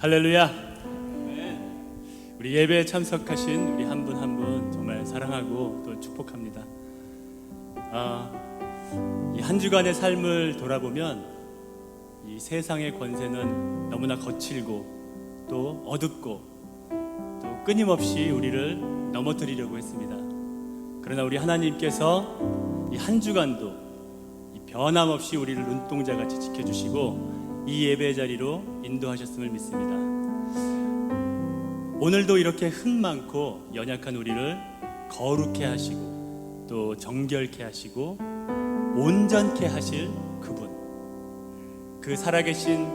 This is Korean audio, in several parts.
할렐루야. 우리 예배에 참석하신 우리 한 분 한 분 정말 사랑하고 또 축복합니다. 이 한 주간의 삶을 돌아보면 이 세상의 권세는 너무나 거칠고 또 어둡고 또 끊임없이 우리를 넘어뜨리려고 했습니다. 그러나 우리 하나님께서 이 한 주간도 변함없이 우리를 눈동자같이 지켜주시고 이 예배 자리로 인도하셨음을 믿습니다. 오늘도 이렇게 흠 많고 연약한 우리를 거룩해 하시고 또 정결케 하시고 온전케 하실 그분, 그 살아계신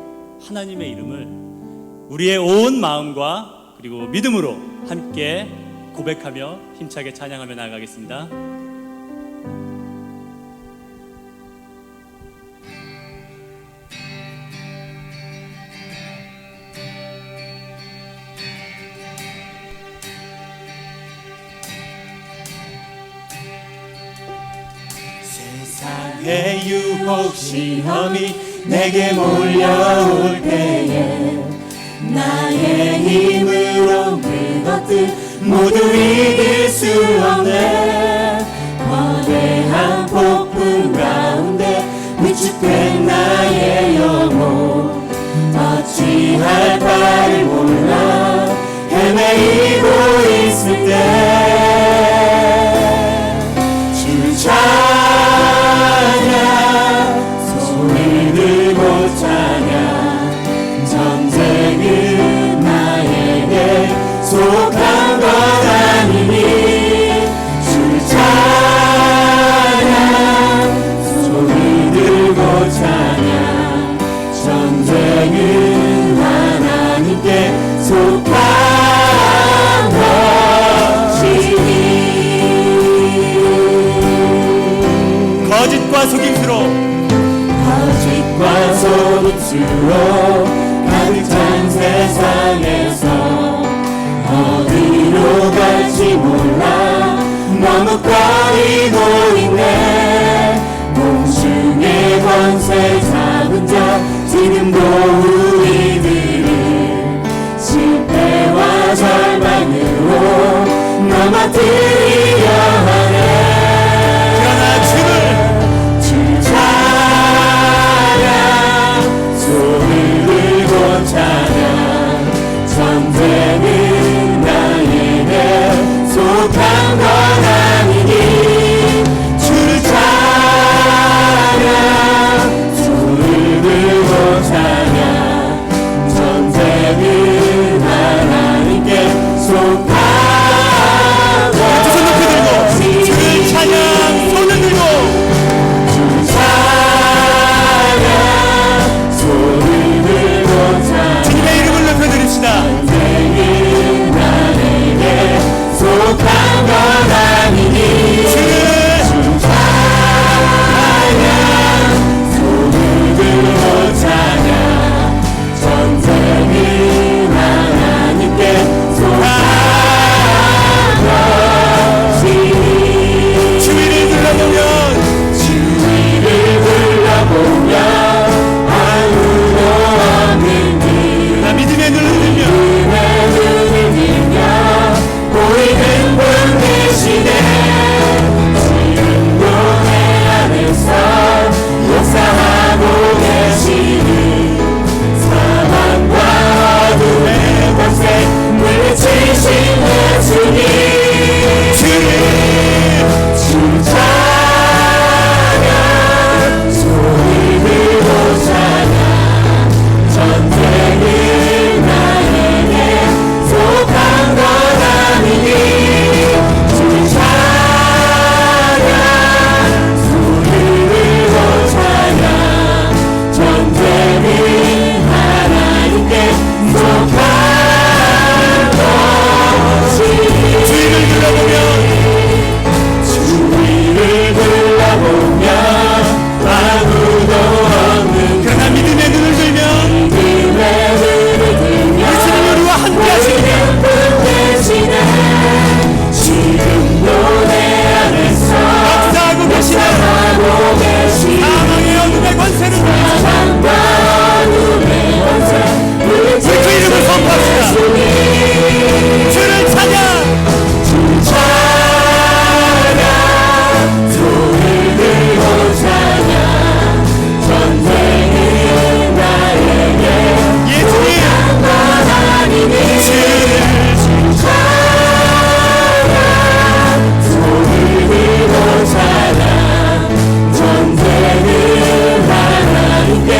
하나님의 이름을 우리의 온 마음과 그리고 믿음으로 함께 고백하며 힘차게 찬양하며 나아가겠습니다. 세상의 유혹 시험이 내게 몰려올 때에 나의 힘으로 그것들 모두 이길 수 없네. 거대한 폭풍 가운데 위축된 나의 영혼 어찌할 바를 몰라 헤매이고 있을 때 주 찬양 손을 들고 찬양 전쟁은 나에게 속한 것 아니니 주 찬양 손을 들고 찬양 전쟁은 하나님께 속한 것이니. 거짓과 속임수로 가득 찬 세상에서 어디로 갈지 몰라 머뭇거리고 있네. 공중의 권세 잡은 자 지금도 우리들을 실패와 절망으로 넘어뜨리려 하네. 전쟁은 나에게 속한 것 아니니 주를 찬양 손을 들고 찬양 전쟁은 하나님께 속한 것이니 주를 찬양 손을 들고 주를 찬양 손을 들고 찬양 주님의 이름을 높여드립시다. 선포합시다. 주를 찬양. 주 찬양 손을 들고 찬양 전쟁은 나에게 예수님 하나님이 주 찬양 손을 들고 찬양 전쟁은 하나님께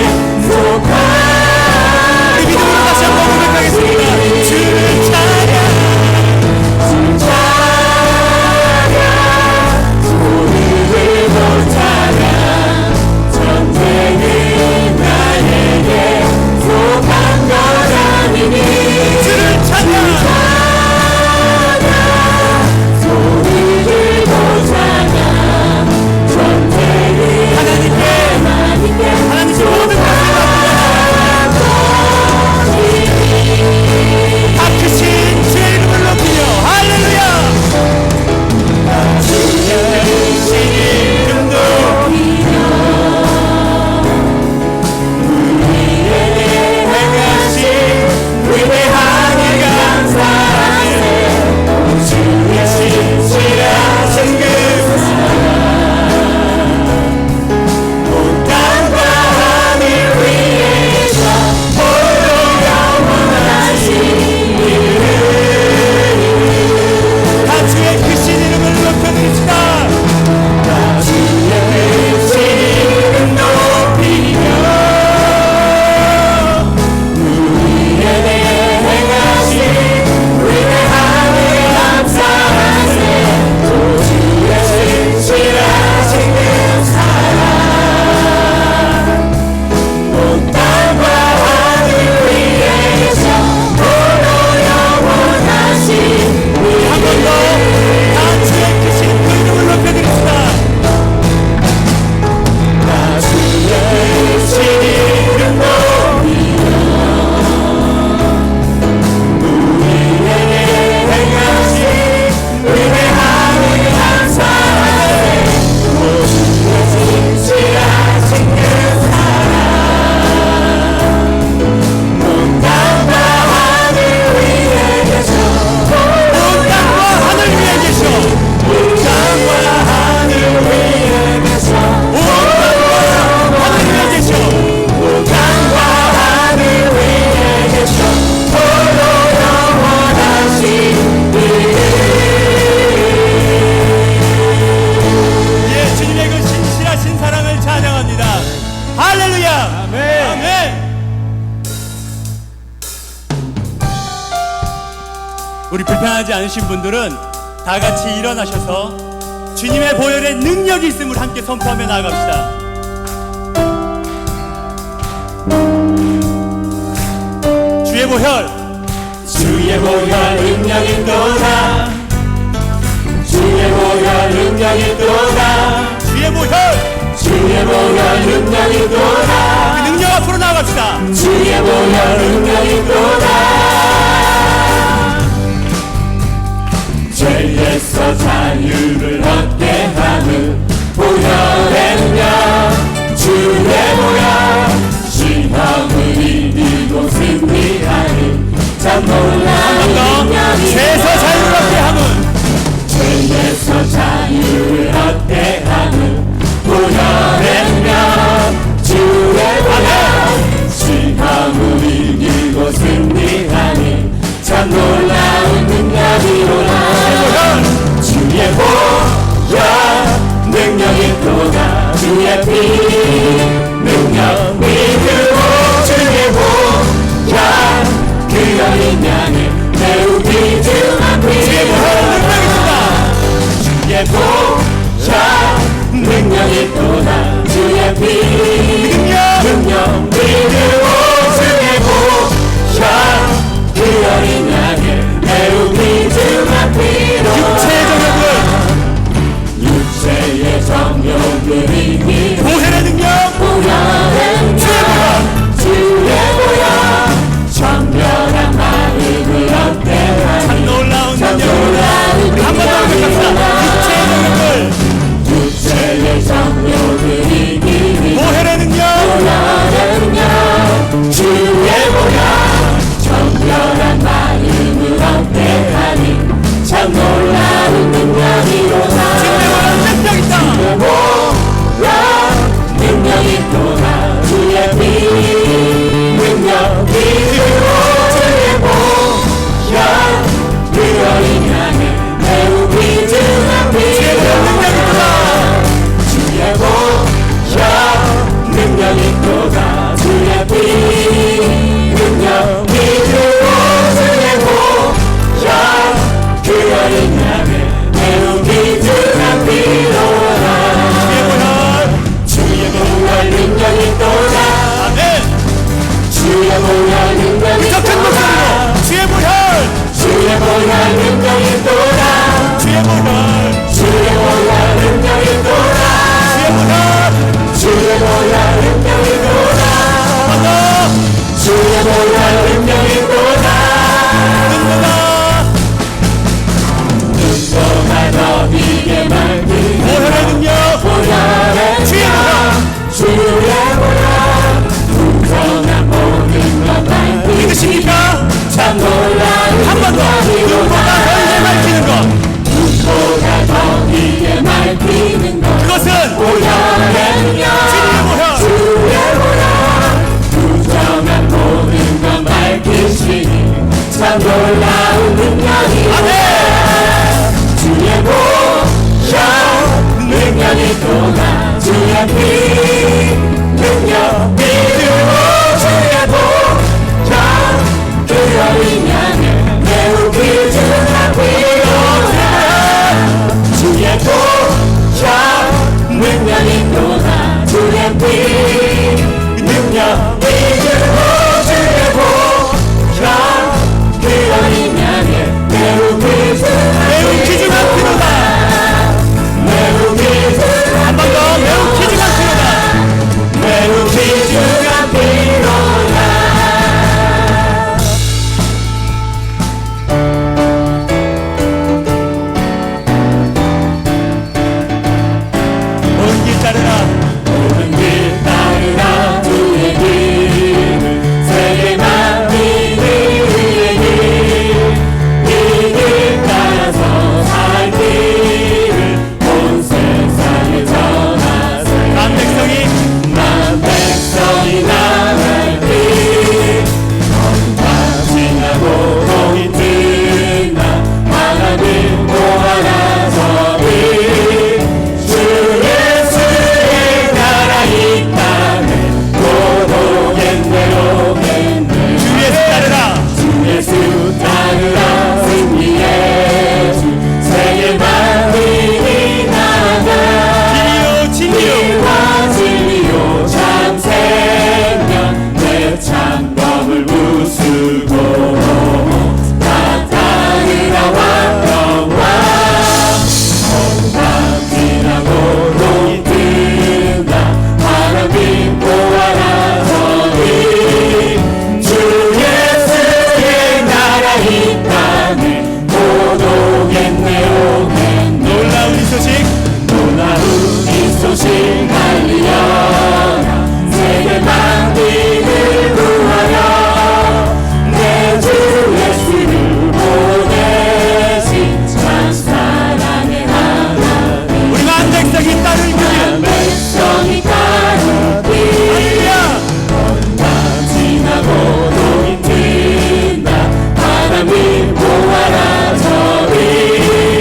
속한 우리 믿음으로 다시 한번 고백하겠습니다. 주를 찬양. 주 찬양 손을 들고 찬양 전쟁은 나에게 속한 것 아니니 주를 찬양. 손을 들고 찬양 전쟁은 하나님께 하나님께 모든 것을 다 크신 주의 이름을 높이며 할렐루야. 주의 이름 높이며 우리에게 행하신 위대하게 감사하네. 주의 신실하신 그 온 땅과 하늘 위에서 홀로 영원하신 이름 다 주의 크신 이름을 높여드립시다. 다 주의 크신 이름 높이며 우리에게 행하신 위대하게 감사하세. 주의 신실하신 그 사랑 온 땅과 하늘 위에서 홀로 영원하신 한 번 더 다 주의 크신 그 이름을 높여드립시다. 다 주의 크신 이름 높이며 우리에게 행하신 위대하게 감사하세. 주의 신실하신 그 사랑 온 땅과 하늘 위에 계셔 온 땅과 하늘 위에 계셔. 온 땅과 하늘 위에 계셔 온 땅과 하늘 위에 계셔. 온 땅과 하늘 위에 계셔 홀로 영원하신 예, 주님의 그 신실하신 사랑을 찬양합니다. 할렐루야. 아멘. 아멘. 우리 불편하지 않으신 분들은 다 같이 일어나셔서 주님의 보혈의 능력이 있음을 함께 선포하며 나아갑시다. 주의 보혈, 주의 보혈 능력이 또다 주의 보혈 능력이 또다 주의 보혈, 주의 보혈 능력이 그 또다 능력 앞으로 나아갑시다. 주의 보혈 능력이 또다 죄에서 자유를 얻게 하는 보혈의 능력 주의 보혈 시험을 이기고 승리하는 참 놀라운 더 능력이 죄에서 자유를 얻게 함은 죄에서 자유를 얻게 하는 보혈의 능력 주의 보혈 시험을 이기고 승리하는 참 놀라운 능력이로다 주의 보혈 능력이 또다 주의 피 능력 믿으고 주의 보혈 그 어린 양을 매우 비중한 피 주의 보혈 능력이다. 주의 보혈 능력이 또다 주의 피 능력 믿으고 주의 보혈 그 어린 양을 매우 비중한 피로 육체의 정욕을 육체의 정욕을 이기 보혈의 능력, 보혈의 능력 주의 보혈 정결한 마음을 얻게 참 하니 놀라운 참 능력. 놀라운 우리 한번 더 고백합시다. 육체의 정욕을 육체의 정욕을 이기니 보혈의 참 놀라운 능력이로다 주의 보혈 능력이 또나 주의 피 능력 믿음으로 주의 보혈 그 어린 양을 매우 귀중한 피로다 주의 보혈 능력이 또나 주의 피 능력 믿음으로 주의 보혈 그 어린 양을 매우 귀중한 피로다 매우 귀중한 한 번 더 매우 귀중한 피로다. 매우 귀중한 피로다 온 길 따르라. 모든 길 따르라 주의 길을 세계만 믿는 그의 길이길 따라서 살 길을 온 세상에 전하세 남 백성이 난 백성이 나갈 길 어둠과 지나고 동이 뜬다 하나님 보아라 저기 주 예수의 나라 이 땅에 곧 오겠네 오겠네 주 예수 따르라. 주 예수 따르라 승리의 주 세계 만민이 나가 진리요 진리요. 진리와 진리요 참 생명 내 창법을 부수고 다 따르라 왕평화 어둠 지나고 동이 뜬다 하나님 보아라 저기 주 예수의 나라 이 땅에 곧 오겠네 오겠네 놀라운 이 소식 놀라운 이 소식 알리여라 세계 만민을 구하여 내 주 예수를 보내신 참 사랑의 하나님 우리 만 백성이 따르는 길. 백성이 따르 할렐루야. 밤 지나고 동이 뜬다 하나님 보아라 저리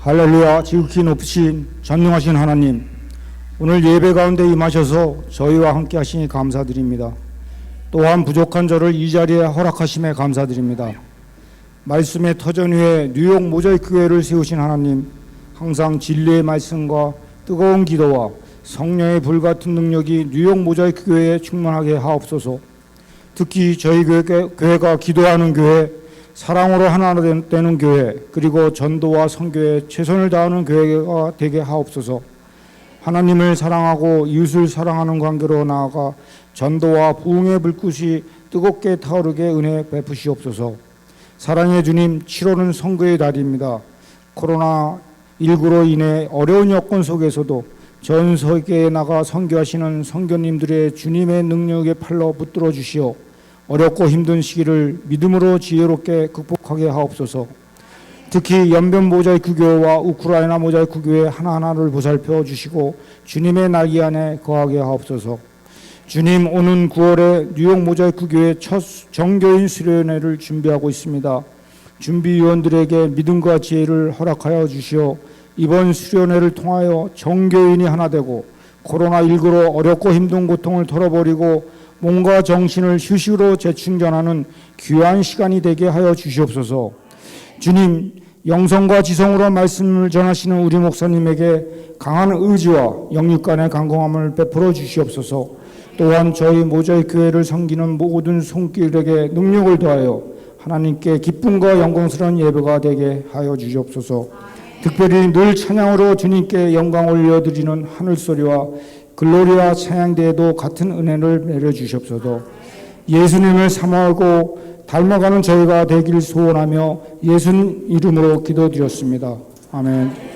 할렐루야. 지극히 높으신 전능하신 하나님, 오늘 예배 가운데 임하셔서 저희와 함께 하시니 감사드립니다. 또한 부족한 저를 이 자리에 허락하심에 감사드립니다. 말씀의 터전 위에 뉴욕 모자이크 교회를 세우신 하나님, 항상 진리의 말씀과 뜨거운 기도와 성령의 불같은 능력이 뉴욕 모자이크 교회에 충만하게 하옵소서. 특히 저희 교회가 기도하는 교회, 사랑으로 하나 되는 교회, 그리고 전도와 선교에 최선을 다하는 교회가 되게 하옵소서. 하나님을 사랑하고 이웃을 사랑하는 관계로 나아가 전도와 부흥의 불꽃이 뜨겁게 타오르게 은혜 베푸시옵소서. 사랑의 주님, 7월은 선교의 달입니다. 코로나19로 인해 어려운 여건 속에서도 전 세계에 나가 선교하시는 선교님들의 주님의 능력의 팔로 붙들어 주시어 어렵고 힘든 시기를 믿음으로 지혜롭게 극복하게 하옵소서. 특히 연변 모자이크 교회와 우크라이나 모자이크 교회 하나하나를 보살펴 주시고 주님의 날개 안에 거하게 하옵소서. 주님, 오는 9월에 뉴욕 모자이크 교회 첫 정교인 수련회를 준비하고 있습니다. 준비위원들에게 믿음과 지혜를 허락하여 주시어 이번 수련회를 통하여 정교인이 하나 되고 코로나19로 어렵고 힘든 고통을 털어버리고 몸과 정신을 휴식으로 재충전하는 귀한 시간이 되게 하여 주시옵소서. 주님, 영성과 지성으로 말씀을 전하시는 우리 목사님에게 강한 의지와 영육 간의 강건함을 베풀어 주시옵소서. 또한 저희 모자이크 교회를 섬기는 모든 손길에게 능력을 더하여 하나님께 기쁨과 영광스러운 예배가 되게 하여 주시옵소서. 특별히 늘 찬양으로 주님께 영광 올려드리는 하늘소리와 글로리아 찬양대에도 같은 은혜를 내려주시옵소서. 예수님을 사모하고 닮아가는 저희가 되길 소원하며 예수님 이름으로 기도드렸습니다. 아멘.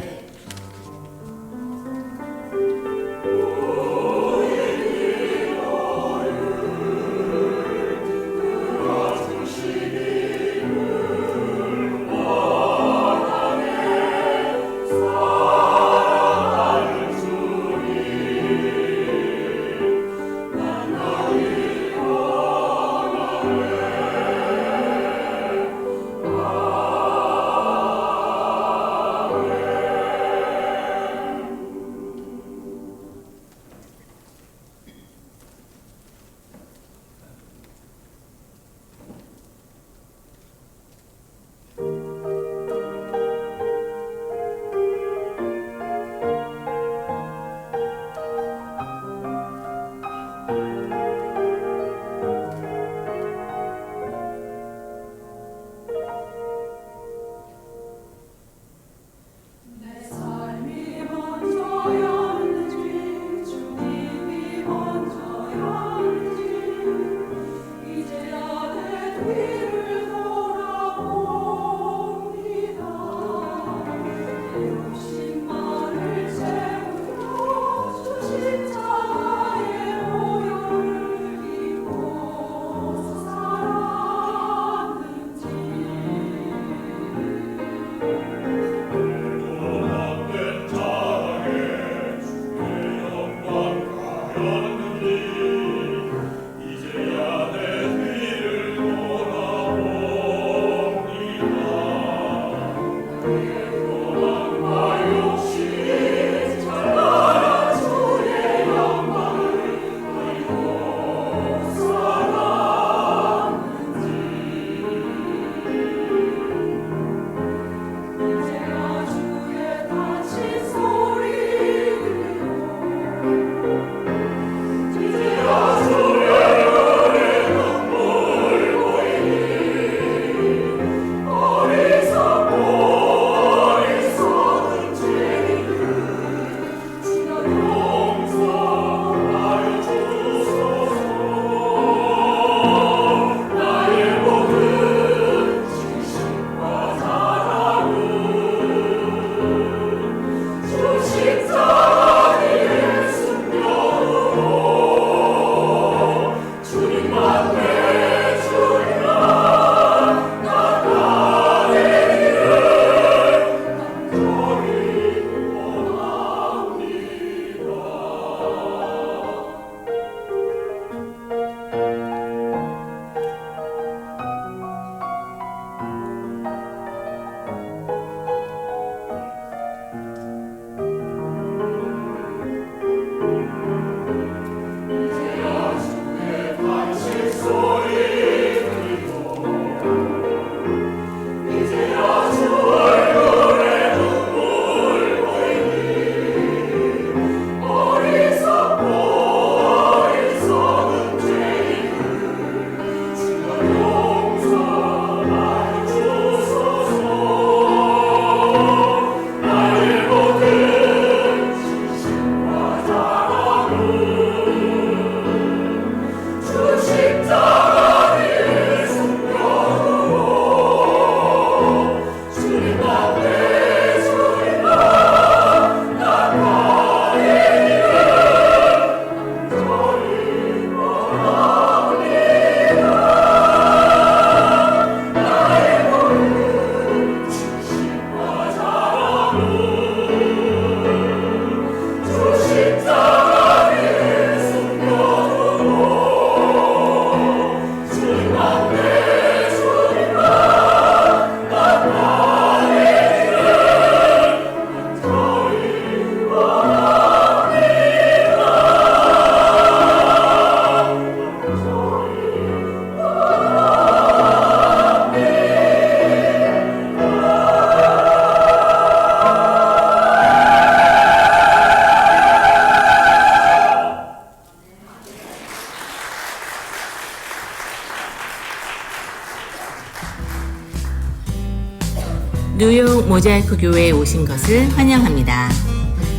모자이크 교회에 오신 것을 환영합니다.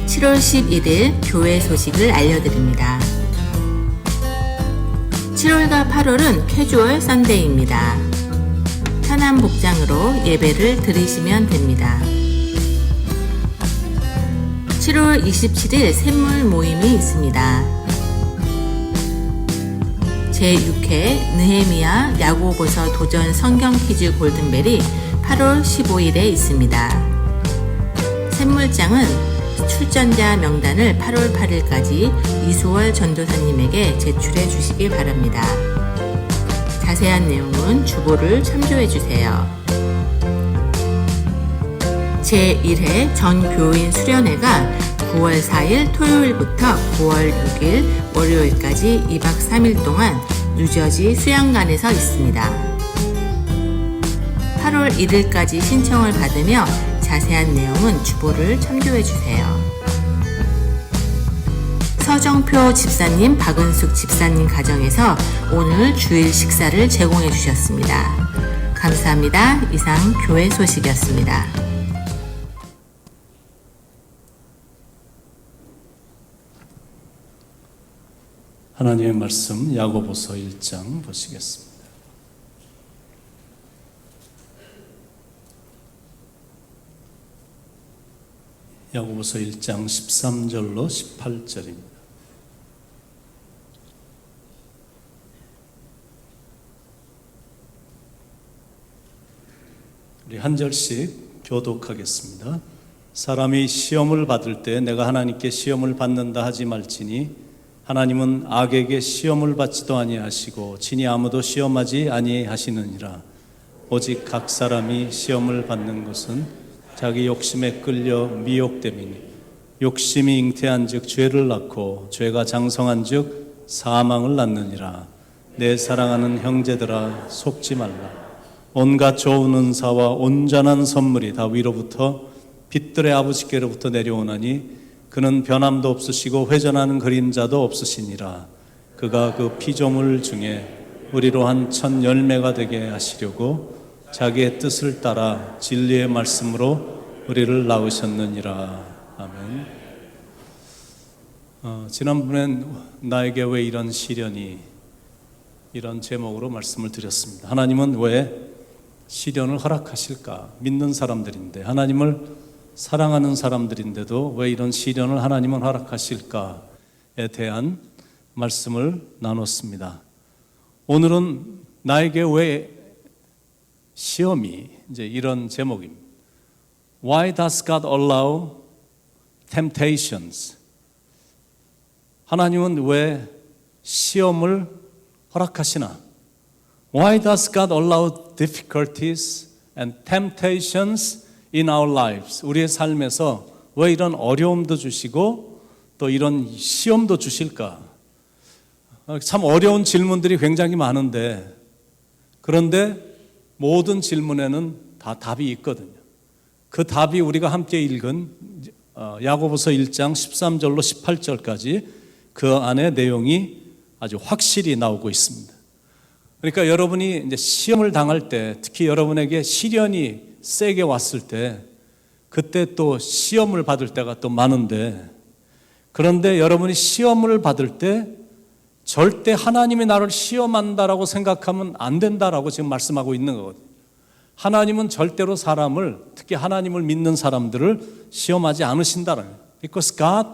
7월 11일 교회 소식을 알려드립니다. 7월과 8월은 캐주얼 선데이입니다. 편한 복장으로 예배를 드리시면 됩니다. 7월 27일 샘물 모임이 있습니다. 제6회 느헤미야 야고보서 도전 성경 퀴즈 골든벨이 8월 15일에 있습니다. 샘물장은 출전자 명단을 8월 8일까지 이수월 전도사님에게 제출해 주시기 바랍니다. 자세한 내용은 주보를 참조해 주세요. 제1회 전교인 수련회가 9월 4일 토요일부터 9월 6일 월요일까지 2박 3일 동안 뉴저지 수영관에서 있습니다. 8월 1일까지 신청을 받으며 자세한 내용은 주보를 참조해 주세요. 서정표 집사님, 박은숙 집사님 가정에서 오늘 주일 식사를 제공해 주셨습니다. 감사합니다. 이상 교회 소식이었습니다. 하나님의 말씀 야고보서 1장 보시겠습니다. 야고보서 1장 13절로 18절입니다. 우리 한 절씩 교독하겠습니다. 사람이 시험을 받을 때 내가 하나님께 시험을 받는다 하지 말지니 하나님은 악에게 시험을 받지도 아니하시고 친히 아무도 시험하지 아니하시느니라. 오직 각 사람이 시험을 받는 것은 자기 욕심에 끌려 미혹됨이니 욕심이 잉태한즉 죄를 낳고 죄가 장성한즉 사망을 낳느니라. 내 사랑하는 형제들아 속지 말라. 온갖 좋은 은사와 온전한 선물이 다 위로부터 빛들의 아버지께로부터 내려오나니 그는 변함도 없으시고 회전하는 그림자도 없으시니라. 그가 그 피조물 중에 우리로 한 첫 열매가 되게 하시려고 자기의 뜻을 따라 진리의 말씀으로 우리를 낳으셨느니라. 아멘. 지난번엔 나에게 왜 이런 시련이, 이런 제목으로 말씀을 드렸습니다. 하나님은 왜 시련을 허락하실까? 믿는 사람들인데, 하나님을 사랑하는 사람들인데도 왜 이런 시련을 하나님은 허락하실까에 대한 말씀을 나눴습니다. 오늘은 나에게 왜 시험이, 이제 이런 제목입니다. Why does God allow temptations? 하나님은 왜 시험을 허락하시나? Why does God allow difficulties and temptations in our lives? 우리의 삶에서 왜 이런 어려움도 주시고 또 이런 시험도 주실까? 참 어려운 질문들이 굉장히 많은데, 그런데 모든 질문에는 다 답이 있거든요. 그 답이 우리가 함께 읽은 야고보서 1장 13절로 18절까지 그 안에 내용이 아주 확실히 나오고 있습니다. 그러니까 여러분이 이제 시험을 당할 때, 특히 여러분에게 시련이 세게 왔을 때, 그때 또 시험을 받을 때가 또 많은데, 그런데 여러분이 시험을 받을 때 절대 하나님이 나를 시험한다라고 생각하면 안 된다라고 지금 말씀하고 있는 거거든요. 하나님은 절대로 사람을, 특히 하나님을 믿는 사람들을 시험하지 않으신다는 거예요. Because God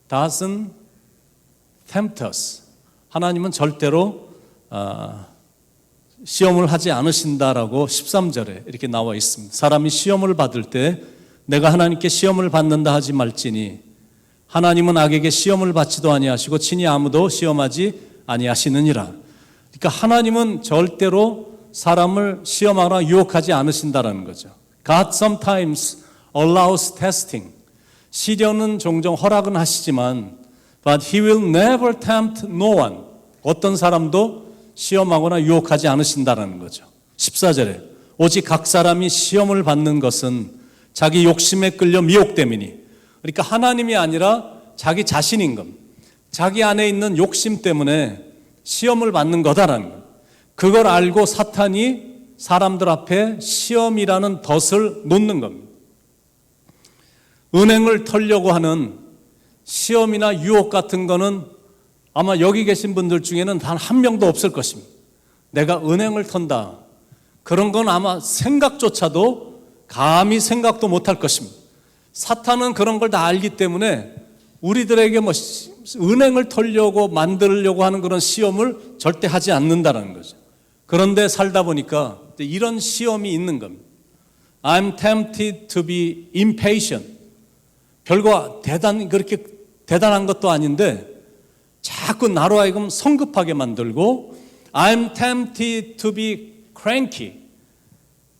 doesn't tempt us. 하나님은 절대로 시험을 하지 않으신다라고 13절에 이렇게 나와 있습니다. 사람이 시험을 받을 때 내가 하나님께 시험을 받는다 하지 말지니 하나님은 악에게 시험을 받지도 아니하시고 친히 아무도 시험하지 아니하시느니라. 그러니까 하나님은 절대로 사람을 시험하거나 유혹하지 않으신다라는 거죠. God sometimes allows testing. 시련은 종종 허락은 하시지만 but he will never tempt no one. 어떤 사람도 시험하거나 유혹하지 않으신다라는 거죠. 14절에 오직 각 사람이 시험을 받는 것은 자기 욕심에 끌려 미혹됨이니, 그러니까 하나님이 아니라 자기 자신인 겁니다. 자기 안에 있는 욕심 때문에 시험을 받는 거다라는 거예요. 그걸 알고 사탄이 사람들 앞에 시험이라는 덫을 놓는 겁니다. 은행을 털려고 하는 시험이나 유혹 같은 거는 아마 여기 계신 분들 중에는 단 한 명도 없을 것입니다. 내가 은행을 턴다. 그런 건 아마 생각조차도 감히 생각도 못할 것입니다. 사탄은 그런 걸 다 알기 때문에 우리들에게 은행을 털려고 만들려고 하는 그런 시험을 절대 하지 않는다는 거죠. 그런데 살다 보니까 이런 시험이 있는 겁니다. I'm tempted to be impatient. 별거 그렇게 대단한 것도 아닌데 자꾸 나로 하여금 성급하게 만들고, I'm tempted to be cranky.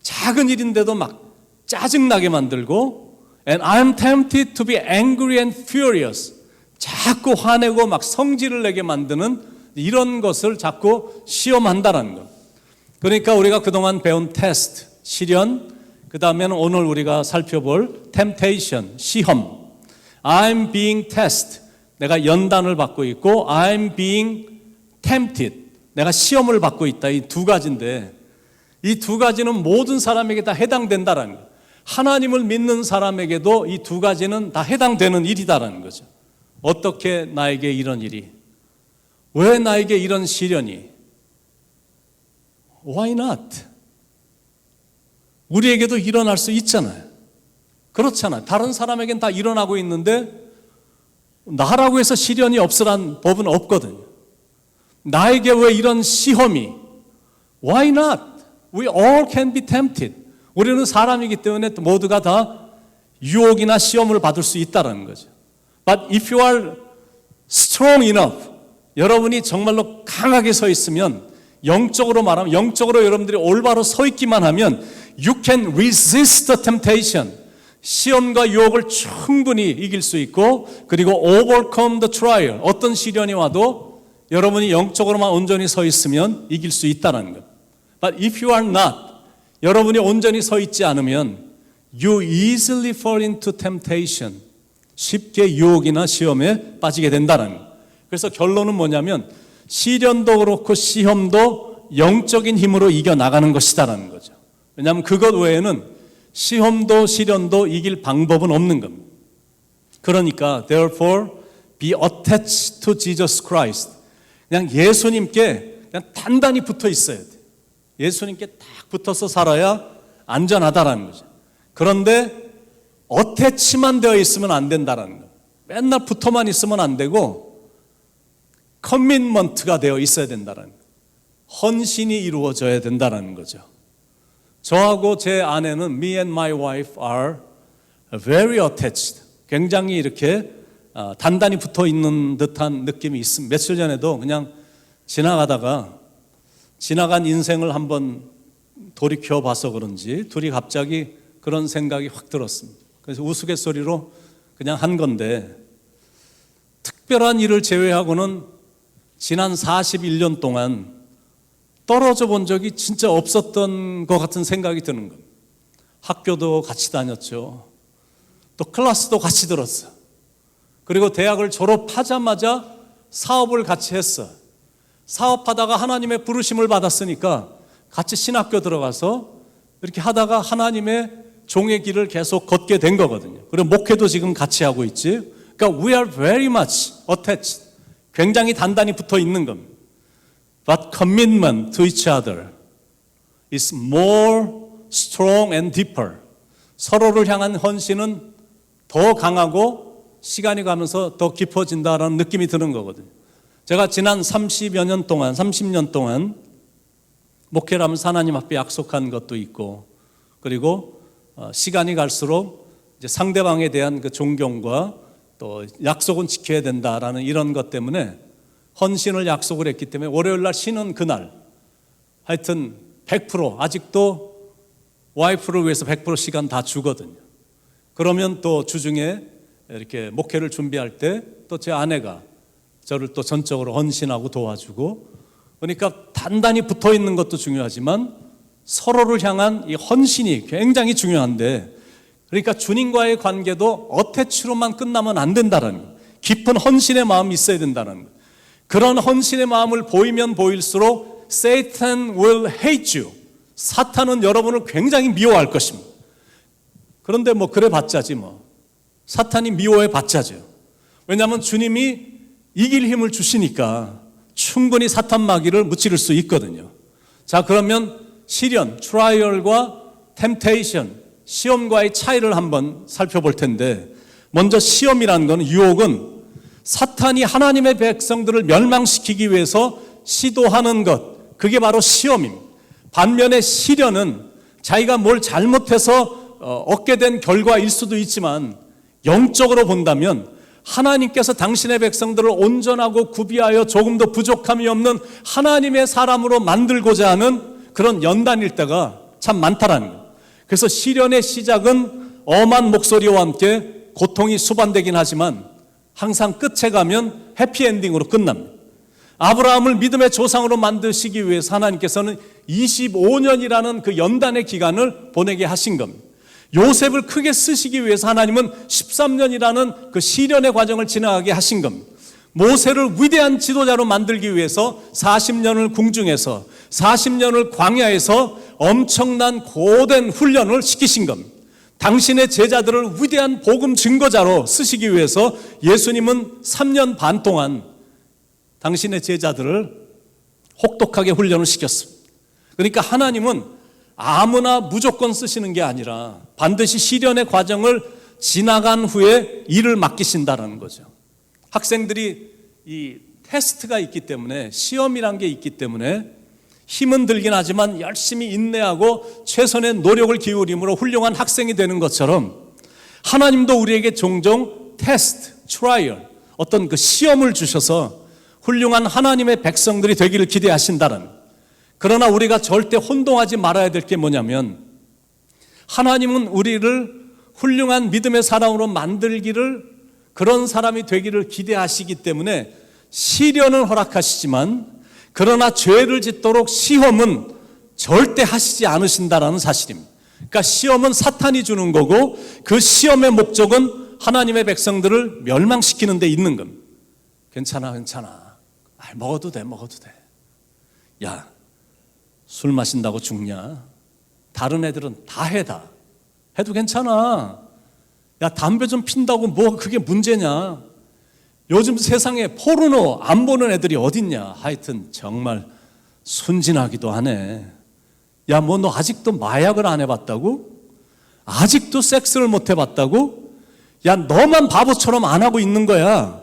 작은 일인데도 막 짜증나게 만들고, and I'm tempted to be angry and furious. 자꾸 화내고 막 성질을 내게 만드는 이런 것을 자꾸 시험한다는 것. 그러니까 우리가 그동안 배운 테스트, 시련, 그 다음에는 오늘 우리가 살펴볼 temptation, 시험. I'm being tested. 내가 연단을 받고 있고, I'm being tempted. 내가 시험을 받고 있다. 이 두 가지인데, 이 두 가지는 모든 사람에게 다 해당된다라는 거예요. 하나님을 믿는 사람에게도 이 두 가지는 다 해당되는 일이다라는 거죠. 어떻게 나에게 이런 일이? 왜 나에게 이런 시련이? Why not? 우리에게도 일어날 수 있잖아요. 그렇잖아요. 다른 사람에겐 다 일어나고 있는데 나라고 해서 시련이 없으란 법은 없거든요. 나에게 왜 이런 시험이? Why not? We all can be tempted. 우리는 사람이기 때문에 모두가 다 유혹이나 시험을 받을 수 있다는 거죠. But if you are strong enough, 여러분이 정말로 강하게 서 있으면, 영적으로 말하면, 영적으로 여러분들이 올바로 서 있기만 하면 you can resist the temptation. 시험과 유혹을 충분히 이길 수 있고, 그리고 overcome the trial. 어떤 시련이 와도 여러분이 영적으로만 온전히 서 있으면 이길 수 있다는 것. But if you are not, 여러분이 온전히 서 있지 않으면 you easily fall into temptation. 쉽게 유혹이나 시험에 빠지게 된다는 것. 그래서 결론은 뭐냐면 시련도 그렇고 시험도 영적인 힘으로 이겨나가는 것이다라는 거죠. 왜냐하면 그것 외에는 시험도 시련도 이길 방법은 없는 겁니다. 그러니까 therefore be attached to Jesus Christ. 그냥 예수님께 그냥 단단히 붙어 있어야 돼요. 예수님께 딱 붙어서 살아야 안전하다라는 거죠. 그런데 어태치만 되어 있으면 안 된다라는 거예요. 맨날 붙어만 있으면 안 되고 커밋먼트가 되어 있어야 된다라는 거예요. 헌신이 이루어져야 된다라는 거죠. 저하고 제 아내는 me and my wife are very attached. 굉장히 이렇게 단단히 붙어 있는 듯한 느낌이 있습니다. 며칠 전에도 그냥 지나간 인생을 한번 돌이켜 봐서 그런지 둘이 갑자기 그런 생각이 확 들었습니다. 그래서 우스갯소리로 그냥 한 건데, 특별한 일을 제외하고는 지난 41년 동안 떨어져 본 적이 진짜 없었던 것 같은 생각이 드는 겁니다. 학교도 같이 다녔죠. 또 클래스도 같이 들었어요. 그리고 대학을 졸업하자마자 사업을 같이 했어요. 사업하다가 하나님의 부르심을 받았으니까 같이 신학교 들어가서 이렇게 하다가 하나님의 종의 길을 계속 걷게 된 거거든요. 그리고 목회도 지금 같이 하고 있지. 그러니까 we are very much attached. 굉장히 단단히 붙어 있는 겁니다. But commitment to each other is more strong and deeper. 서로를 향한 헌신은 더 강하고 시간이 가면서 더 깊어진다라는 느낌이 드는 거거든요. 제가 지난 30년 동안 목회를 하면서 하나님 앞에 약속한 것도 있고, 그리고 시간이 갈수록 이제 상대방에 대한 그 존경과 또 약속은 지켜야 된다라는 이런 것 때문에 헌신을 약속을 했기 때문에 월요일 날 쉬는 그날 하여튼 100% 아직도 와이프를 위해서 100% 시간 다 주거든요. 그러면 또 주중에 이렇게 목회를 준비할 때 또 제 아내가 저를 또 전적으로 헌신하고 도와주고, 그러니까 단단히 붙어 있는 것도 중요하지만 서로를 향한 이 헌신이 굉장히 중요한데, 그러니까 주님과의 관계도 어태치로만 끝나면 안 된다는 거예요. 깊은 헌신의 마음이 있어야 된다는 거예요. 그런 헌신의 마음을 보이면 보일수록 Satan will hate you. 사탄은 여러분을 굉장히 미워할 것입니다. 그런데 뭐 그래 봤자지 뭐. 사탄이 미워해 봤자죠. 왜냐하면 주님이 이길 힘을 주시니까 충분히 사탄 마귀를 무찌를 수 있거든요. 자, 그러면 시련, 트라이얼과 템테이션, 시험과의 차이를 한번 살펴볼 텐데, 먼저 시험이라는 건, 유혹은 사탄이 하나님의 백성들을 멸망시키기 위해서 시도하는 것, 그게 바로 시험입니다. 반면에 시련은 자기가 뭘 잘못해서 얻게 된 결과일 수도 있지만, 영적으로 본다면 하나님께서 당신의 백성들을 온전하고 구비하여 조금 더 부족함이 없는 하나님의 사람으로 만들고자 하는 그런 연단일 때가 참 많다라는 거예요. 그래서 시련의 시작은 엄한 목소리와 함께 고통이 수반되긴 하지만 항상 끝에 가면 해피엔딩으로 끝납니다. 아브라함을 믿음의 조상으로 만드시기 위해서 하나님께서는 25년이라는 그 연단의 기간을 보내게 하신 겁니다. 요셉을 크게 쓰시기 위해서 하나님은 13년이라는 그 시련의 과정을 지나가게 하신 겁니다. 모세를 위대한 지도자로 만들기 위해서 40년을 궁중에서 40년을 광야에서 엄청난 고된 훈련을 시키신 겁니다. 당신의 제자들을 위대한 복음 증거자로 쓰시기 위해서 예수님은 3년 반 동안 당신의 제자들을 혹독하게 훈련을 시켰습니다. 그러니까 하나님은 아무나 무조건 쓰시는 게 아니라 반드시 시련의 과정을 지나간 후에 일을 맡기신다는 거죠. 학생들이 이 테스트가 있기 때문에, 시험이란 게 있기 때문에 힘은 들긴 하지만 열심히 인내하고 최선의 노력을 기울임으로 훌륭한 학생이 되는 것처럼 하나님도 우리에게 종종 테스트, 트라이얼, 어떤 그 시험을 주셔서 훌륭한 하나님의 백성들이 되기를 기대하신다는. 그러나 우리가 절대 혼동하지 말아야 될 게 뭐냐면, 하나님은 우리를 훌륭한 믿음의 사람으로 만들기를, 그런 사람이 되기를 기대하시기 때문에 시련은 허락하시지만, 그러나 죄를 짓도록 시험은 절대 하시지 않으신다라는 사실입니다. 그러니까 시험은 사탄이 주는 거고, 그 시험의 목적은 하나님의 백성들을 멸망시키는 데 있는 겁니다. 괜찮아. 먹어도 돼. 야, 술 마신다고 죽냐? 다른 애들은 다 해도 괜찮아. 야, 담배 좀 핀다고 뭐 그게 문제냐? 요즘 세상에 포르노 안 보는 애들이 어딨냐? 하여튼 정말 순진하기도 하네. 야, 뭐 너 아직도 마약을 안 해봤다고? 아직도 섹스를 못 해봤다고? 야, 너만 바보처럼 안 하고 있는 거야.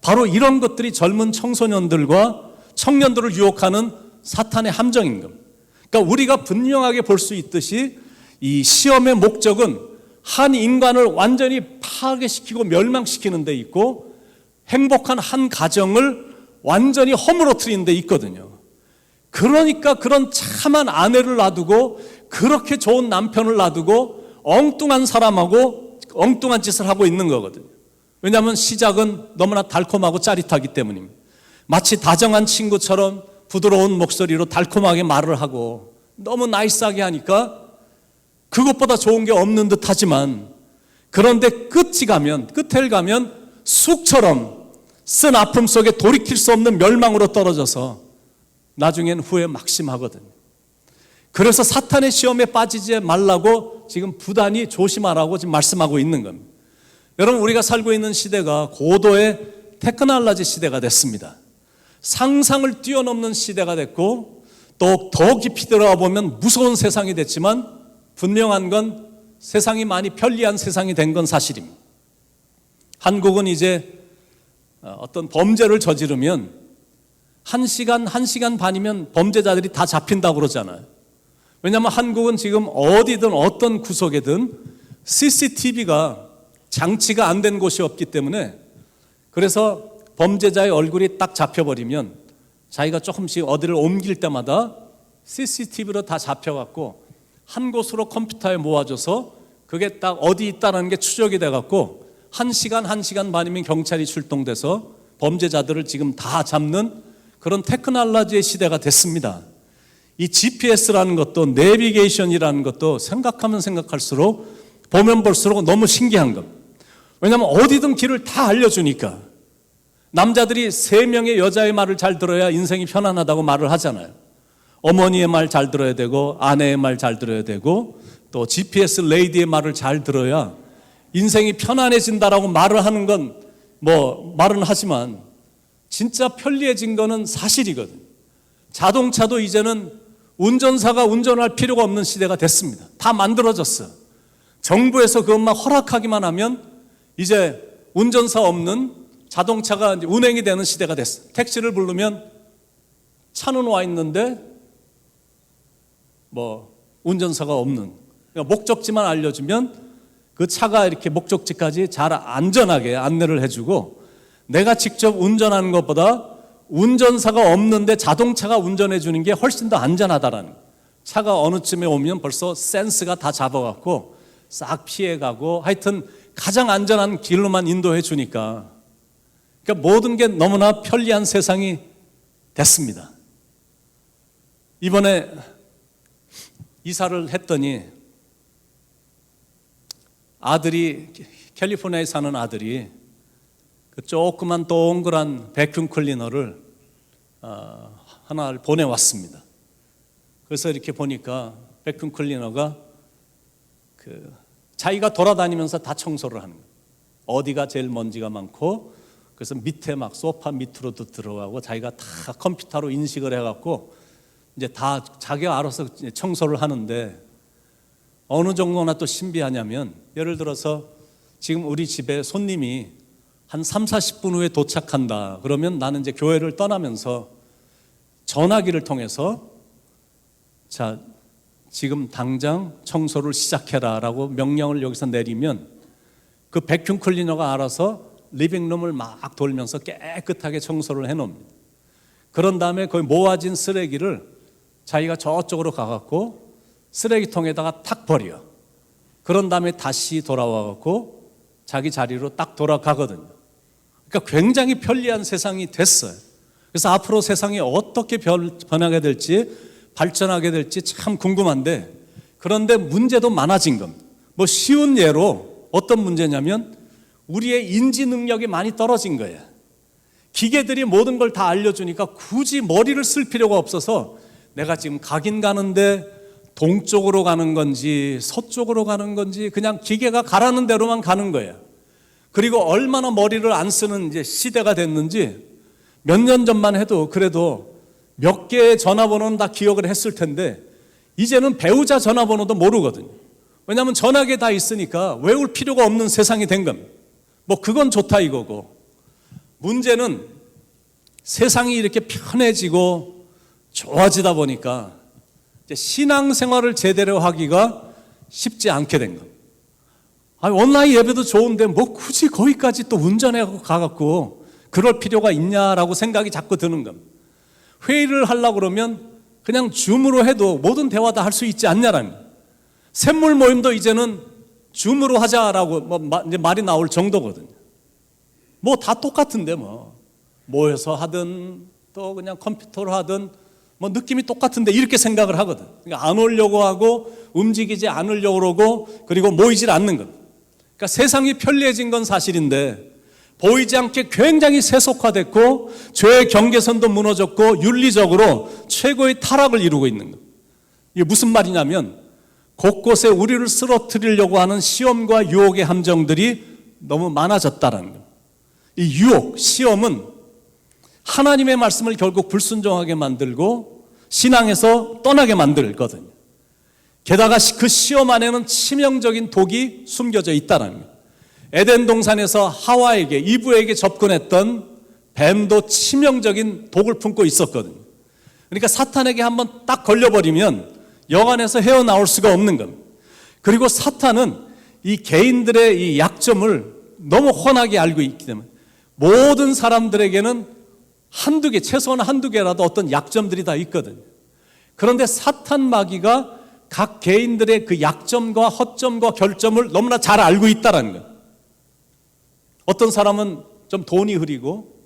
바로 이런 것들이 젊은 청소년들과 청년들을 유혹하는 사탄의 함정인 겁니다. 그러니까 우리가 분명하게 볼 수 있듯이 이 시험의 목적은 한 인간을 완전히 파괴시키고 멸망시키는 데 있고, 행복한 한 가정을 완전히 허물어뜨리는 데 있거든요. 그러니까 그런 참한 아내를 놔두고, 그렇게 좋은 남편을 놔두고 엉뚱한 사람하고 엉뚱한 짓을 하고 있는 거거든요. 왜냐하면 시작은 너무나 달콤하고 짜릿하기 때문입니다. 마치 다정한 친구처럼 부드러운 목소리로 달콤하게 말을 하고 너무 나이스하게 하니까 그것보다 좋은 게 없는 듯 하지만, 그런데 끝을 가면 쑥처럼 쓴 아픔 속에 돌이킬 수 없는 멸망으로 떨어져서 나중엔 후회 막심하거든요. 그래서 사탄의 시험에 빠지지 말라고 지금 부단히 조심하라고 지금 말씀하고 있는 겁니다. 여러분, 우리가 살고 있는 시대가 고도의 테크놀로지 시대가 됐습니다. 상상을 뛰어넘는 시대가 됐고, 또 더 깊이 들어가 보면 무서운 세상이 됐지만, 분명한 건 세상이 많이 편리한 세상이 된 건 사실입니다. 한국은 이제 어떤 범죄를 저지르면 1시간 반이면 범죄자들이 다 잡힌다고 그러잖아요. 왜냐하면 한국은 지금 어디든 어떤 구석에든 CCTV가 장치가 안 된 곳이 없기 때문에, 그래서 범죄자의 얼굴이 딱 잡혀버리면 자기가 조금씩 어디를 옮길 때마다 CCTV로 다 잡혀갖고 한 곳으로 컴퓨터에 모아줘서 그게 딱 어디 있다는 게 추적이 돼갖고 1시간 반이면 경찰이 출동돼서 범죄자들을 지금 다 잡는 그런 테크놀로지의 시대가 됐습니다. 이 GPS라는 것도, 내비게이션이라는 것도 생각하면 생각할수록, 보면 볼수록 너무 신기한 것. 왜냐하면 어디든 길을 다 알려주니까. 남자들이 3명의 여자의 말을 잘 들어야 인생이 편안하다고 말을 하잖아요. 어머니의 말 잘 들어야 되고 아내의 말 잘 들어야 되고 또 GPS 레이디의 말을 잘 들어야 인생이 편안해진다라고 말을 하는 건 말은 하지만 진짜 편리해진 거는 사실이거든요. 자동차도 이제는 운전사가 운전할 필요가 없는 시대가 됐습니다. 다 만들어졌어요. 정부에서 그것만 허락하기만 하면 이제 운전사 없는 자동차가 이제 운행이 되는 시대가 됐어요. 택시를 부르면 차는 와 있는데 운전사가 없는, 그러니까 목적지만 알려주면 그 차가 이렇게 목적지까지 잘 안전하게 안내를 해주고, 내가 직접 운전하는 것보다 운전사가 없는데 자동차가 운전해 주는 게 훨씬 더 안전하다라는 거예요. 차가 어느 쯤에 오면 벌써 센스가 다 잡아갖고 싹 피해가고 하여튼 가장 안전한 길로만 인도해 주니까, 그러니까 모든 게 너무나 편리한 세상이 됐습니다. 이번에 이사를 했더니 아들이, 캘리포니아에 사는 아들이 그 조그만 동그란 베큐um 클리너를 하나를 보내왔습니다. 그래서 이렇게 보니까 베큐um 클리너가 자기가 돌아다니면서 다 청소를 하는 거예요. 어디가 제일 먼지가 많고, 그래서 밑에 막 소파 밑으로도 들어가고 자기가 다 컴퓨터로 인식을 해갖고 이제 다 자기가 알아서 청소를 하는데, 어느 정도나 또 신비하냐면, 예를 들어서 지금 우리 집에 손님이 한 30-40분 후에 도착한다 그러면 나는 이제 교회를 떠나면서 전화기를 통해서 자, 지금 당장 청소를 시작해라 라고 명령을 여기서 내리면 그 베큐um 클리너가 알아서 리빙룸을 막 돌면서 깨끗하게 청소를 해놓습니다. 그런 다음에 거기 모아진 쓰레기를 자기가 저쪽으로 가갖고 쓰레기통에다가 탁 버려. 그런 다음에 다시 돌아와갖고 자기 자리로 딱 돌아가거든요. 그러니까 굉장히 편리한 세상이 됐어요. 그래서 앞으로 세상이 어떻게 변하게 될지, 발전하게 될지 참 궁금한데, 그런데 문제도 많아진 겁니다. 쉬운 예로 어떤 문제냐면 우리의 인지 능력이 많이 떨어진 거예요. 기계들이 모든 걸 다 알려주니까 굳이 머리를 쓸 필요가 없어서 내가 지금 가긴 가는데 동쪽으로 가는 건지 서쪽으로 가는 건지 그냥 기계가 가라는 대로만 가는 거예요. 그리고 얼마나 머리를 안 쓰는 이제 시대가 됐는지, 몇 년 전만 해도 그래도 몇 개의 전화번호는 다 기억을 했을 텐데 이제는 배우자 전화번호도 모르거든요. 왜냐하면 전화기에 다 있으니까 외울 필요가 없는 세상이 된 겁니다. 그건 좋다 이거고, 문제는 세상이 이렇게 편해지고 좋아지다 보니까 이제 신앙생활을 제대로 하기가 쉽지 않게 된 겁니다. 온라인 예배도 좋은데 굳이 거기까지 또 운전해 가갖고 그럴 필요가 있냐라고 생각이 자꾸 드는 겁니다. 회의를 하려고 그러면 그냥 줌으로 해도 모든 대화 다 할 수 있지 않냐라는 거예요. 샘물 모임도 이제는 줌으로 하자라고 이제 말이 나올 정도거든요. 다 똑같은데 모여서 하든 또 그냥 컴퓨터로 하든 느낌이 똑같은데 이렇게 생각을 하거든. 그러니까 안 오려고 하고 움직이지 않으려고 그러고 그리고 모이질 않는 것. 그러니까 세상이 편리해진 건 사실인데 보이지 않게 굉장히 세속화됐고 죄의 경계선도 무너졌고 윤리적으로 최고의 타락을 이루고 있는 것. 이게 무슨 말이냐면 곳곳에 우리를 쓰러뜨리려고 하는 시험과 유혹의 함정들이 너무 많아졌다는 것. 이 유혹, 시험은 하나님의 말씀을 결국 불순종하게 만들고 신앙에서 떠나게 만들거든요. 게다가 그 시험 안에는 치명적인 독이 숨겨져 있다는 거예요. 에덴 동산에서 하와에게, 이브에게 접근했던 뱀도 치명적인 독을 품고 있었거든요. 그러니까 사탄에게 한번 딱 걸려버리면 영안에서 헤어나올 수가 없는 겁니다. 그리고 사탄은 이 개인들의 이 약점을 너무 훤하게 알고 있기 때문에 모든 사람들에게는 한두 개, 최소한 한두 개라도 어떤 약점들이 다 있거든요. 그런데 사탄 마귀가 각 개인들의 그 약점과 허점과 결점을 너무나 잘 알고 있다는 거예요. 어떤 사람은 좀 돈이 흐리고,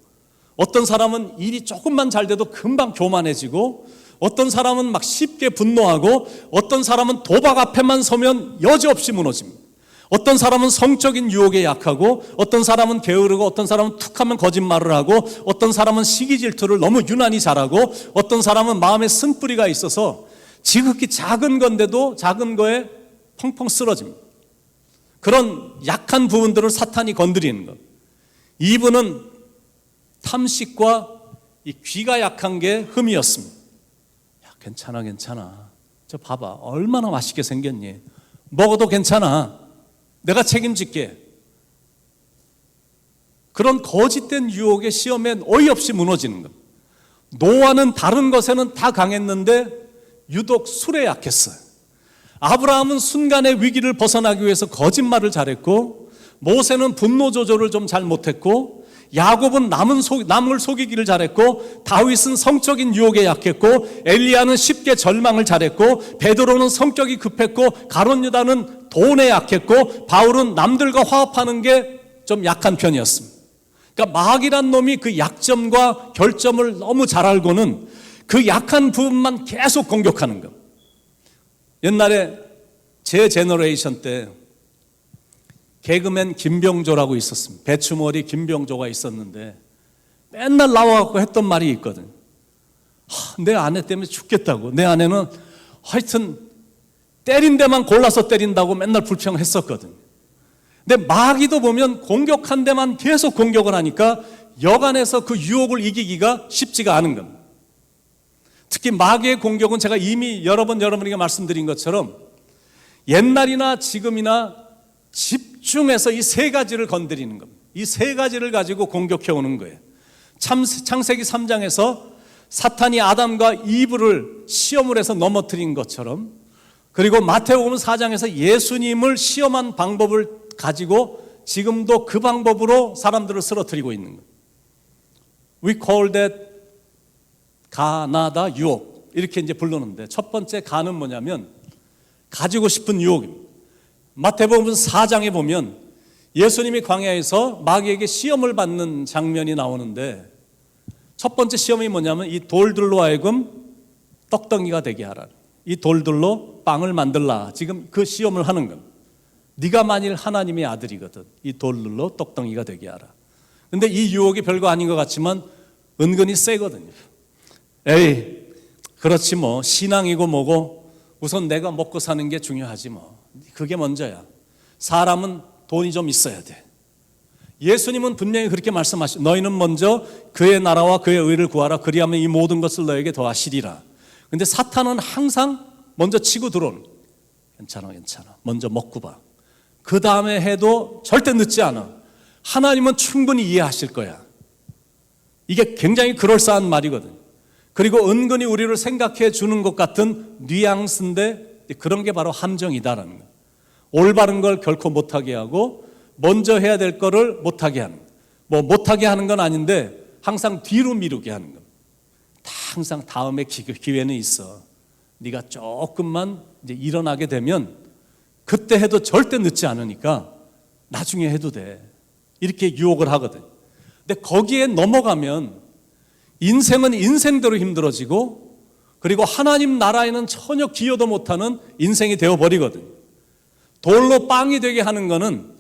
어떤 사람은 일이 조금만 잘 돼도 금방 교만해지고, 어떤 사람은 막 쉽게 분노하고, 어떤 사람은 도박 앞에만 서면 여지없이 무너집니다. 어떤 사람은 성적인 유혹에 약하고, 어떤 사람은 게으르고, 어떤 사람은 툭하면 거짓말을 하고, 어떤 사람은 시기 질투를 너무 유난히 잘하고, 어떤 사람은 마음에 쓴뿌리가 있어서 지극히 작은 건데도 작은 거에 펑펑 쓰러집니다. 그런 약한 부분들을 사탄이 건드리는 것. 이분은 탐식과 이 귀가 약한 게 흠이었습니다. 야, 괜찮아. 저 봐봐, 얼마나 맛있게 생겼니? 먹어도 괜찮아. 내가 책임질게. 그런 거짓된 유혹의 시험에 어이없이 무너지는 것. 노아는 다른 것에는 다 강했는데 유독 술에 약했어요. 아브라함은 순간의 위기를 벗어나기 위해서 거짓말을 잘했고, 모세는 분노 조절을 좀 잘 못했고, 야곱은 남을 속이기를 잘했고, 다윗은 성적인 유혹에 약했고, 엘리야는 쉽게 절망을 잘했고, 베드로는 성격이 급했고, 가룟 유다는 돈에 약했고, 바울은 남들과 화합하는 게 좀 약한 편이었습니다. 그러니까 마귀란 놈이 그 약점과 결점을 너무 잘 알고는 그 약한 부분만 계속 공격하는 것. 옛날에 제 제너레이션 때 개그맨 김병조라고 있었습니다. 배추머리 김병조가 있었는데 맨날 나와갖고 했던 말이 있거든. 내 아내 때문에 죽겠다고. 내 아내는 하여튼 때린 데만 골라서 때린다고 맨날 불평했었거든. 근데 마귀도 보면 공격한 데만 계속 공격을 하니까 여간해서 그 유혹을 이기기가 쉽지가 않은 겁니다. 특히 마귀의 공격은 제가 이미 여러 번 여러분에게 말씀드린 것처럼 옛날이나 지금이나 집중해서 이 세 가지를 건드리는 겁니다. 이 세 가지를 가지고 공격해 오는 거예요. 창세기 3장에서 사탄이 아담과 이브를 시험을 해서 넘어뜨린 것처럼, 그리고 마태복음 4장에서 예수님을 시험한 방법을 가지고 지금도 그 방법으로 사람들을 쓰러뜨리고 있는 거예요. We call that 가나다 유혹, 이렇게 이제 부르는데, 첫 번째 가는 뭐냐면 가지고 싶은 유혹입니다. 마태복음 4장에 보면 예수님이 광야에서 마귀에게 시험을 받는 장면이 나오는데, 첫 번째 시험이 뭐냐면 이 돌들로 하여금 떡덩이가 되게 하라. 이 돌들로 빵을 만들라. 지금 그 시험을 하는 겁니다. 네가 만일 하나님의 아들이거든, 이 돌들로 떡덩이가 되게 하라. 근데 이 유혹이 별거 아닌 것 같지만 은근히 세거든요. 에이, 그렇지 뭐, 신앙이고 뭐고 우선 내가 먹고 사는 게 중요하지 뭐. 그게 먼저야. 사람은 돈이 좀 있어야 돼. 예수님은 분명히 그렇게 말씀하시죠. 너희는 먼저 그의 나라와 그의 의를 구하라. 그리하면 이 모든 것을 너에게 더하시리라. 근데 사탄은 항상 먼저 치고 들어오는. 괜찮아. 먼저 먹고 봐. 그 다음에 해도 절대 늦지 않아. 하나님은 충분히 이해하실 거야. 이게 굉장히 그럴싸한 말이거든. 그리고 은근히 우리를 생각해 주는 것 같은 뉘앙스인데 그런 게 바로 함정이다라는 거예요. 올바른 걸 결코 못하게 하고 먼저 해야 될 거를 못하게 하는, 뭐 못하게 하는 건 아닌데 항상 뒤로 미루게 하는 겁니다. 항상 다음에 기회는 있어. 네가 조금만 이제 일어나게 되면 그때 해도 절대 늦지 않으니까 나중에 해도 돼. 이렇게 유혹을 하거든. 근데 거기에 넘어가면 인생은 인생대로 힘들어지고, 그리고 하나님 나라에는 전혀 기여도 못하는 인생이 되어버리거든. 돌로 빵이 되게 하는 거는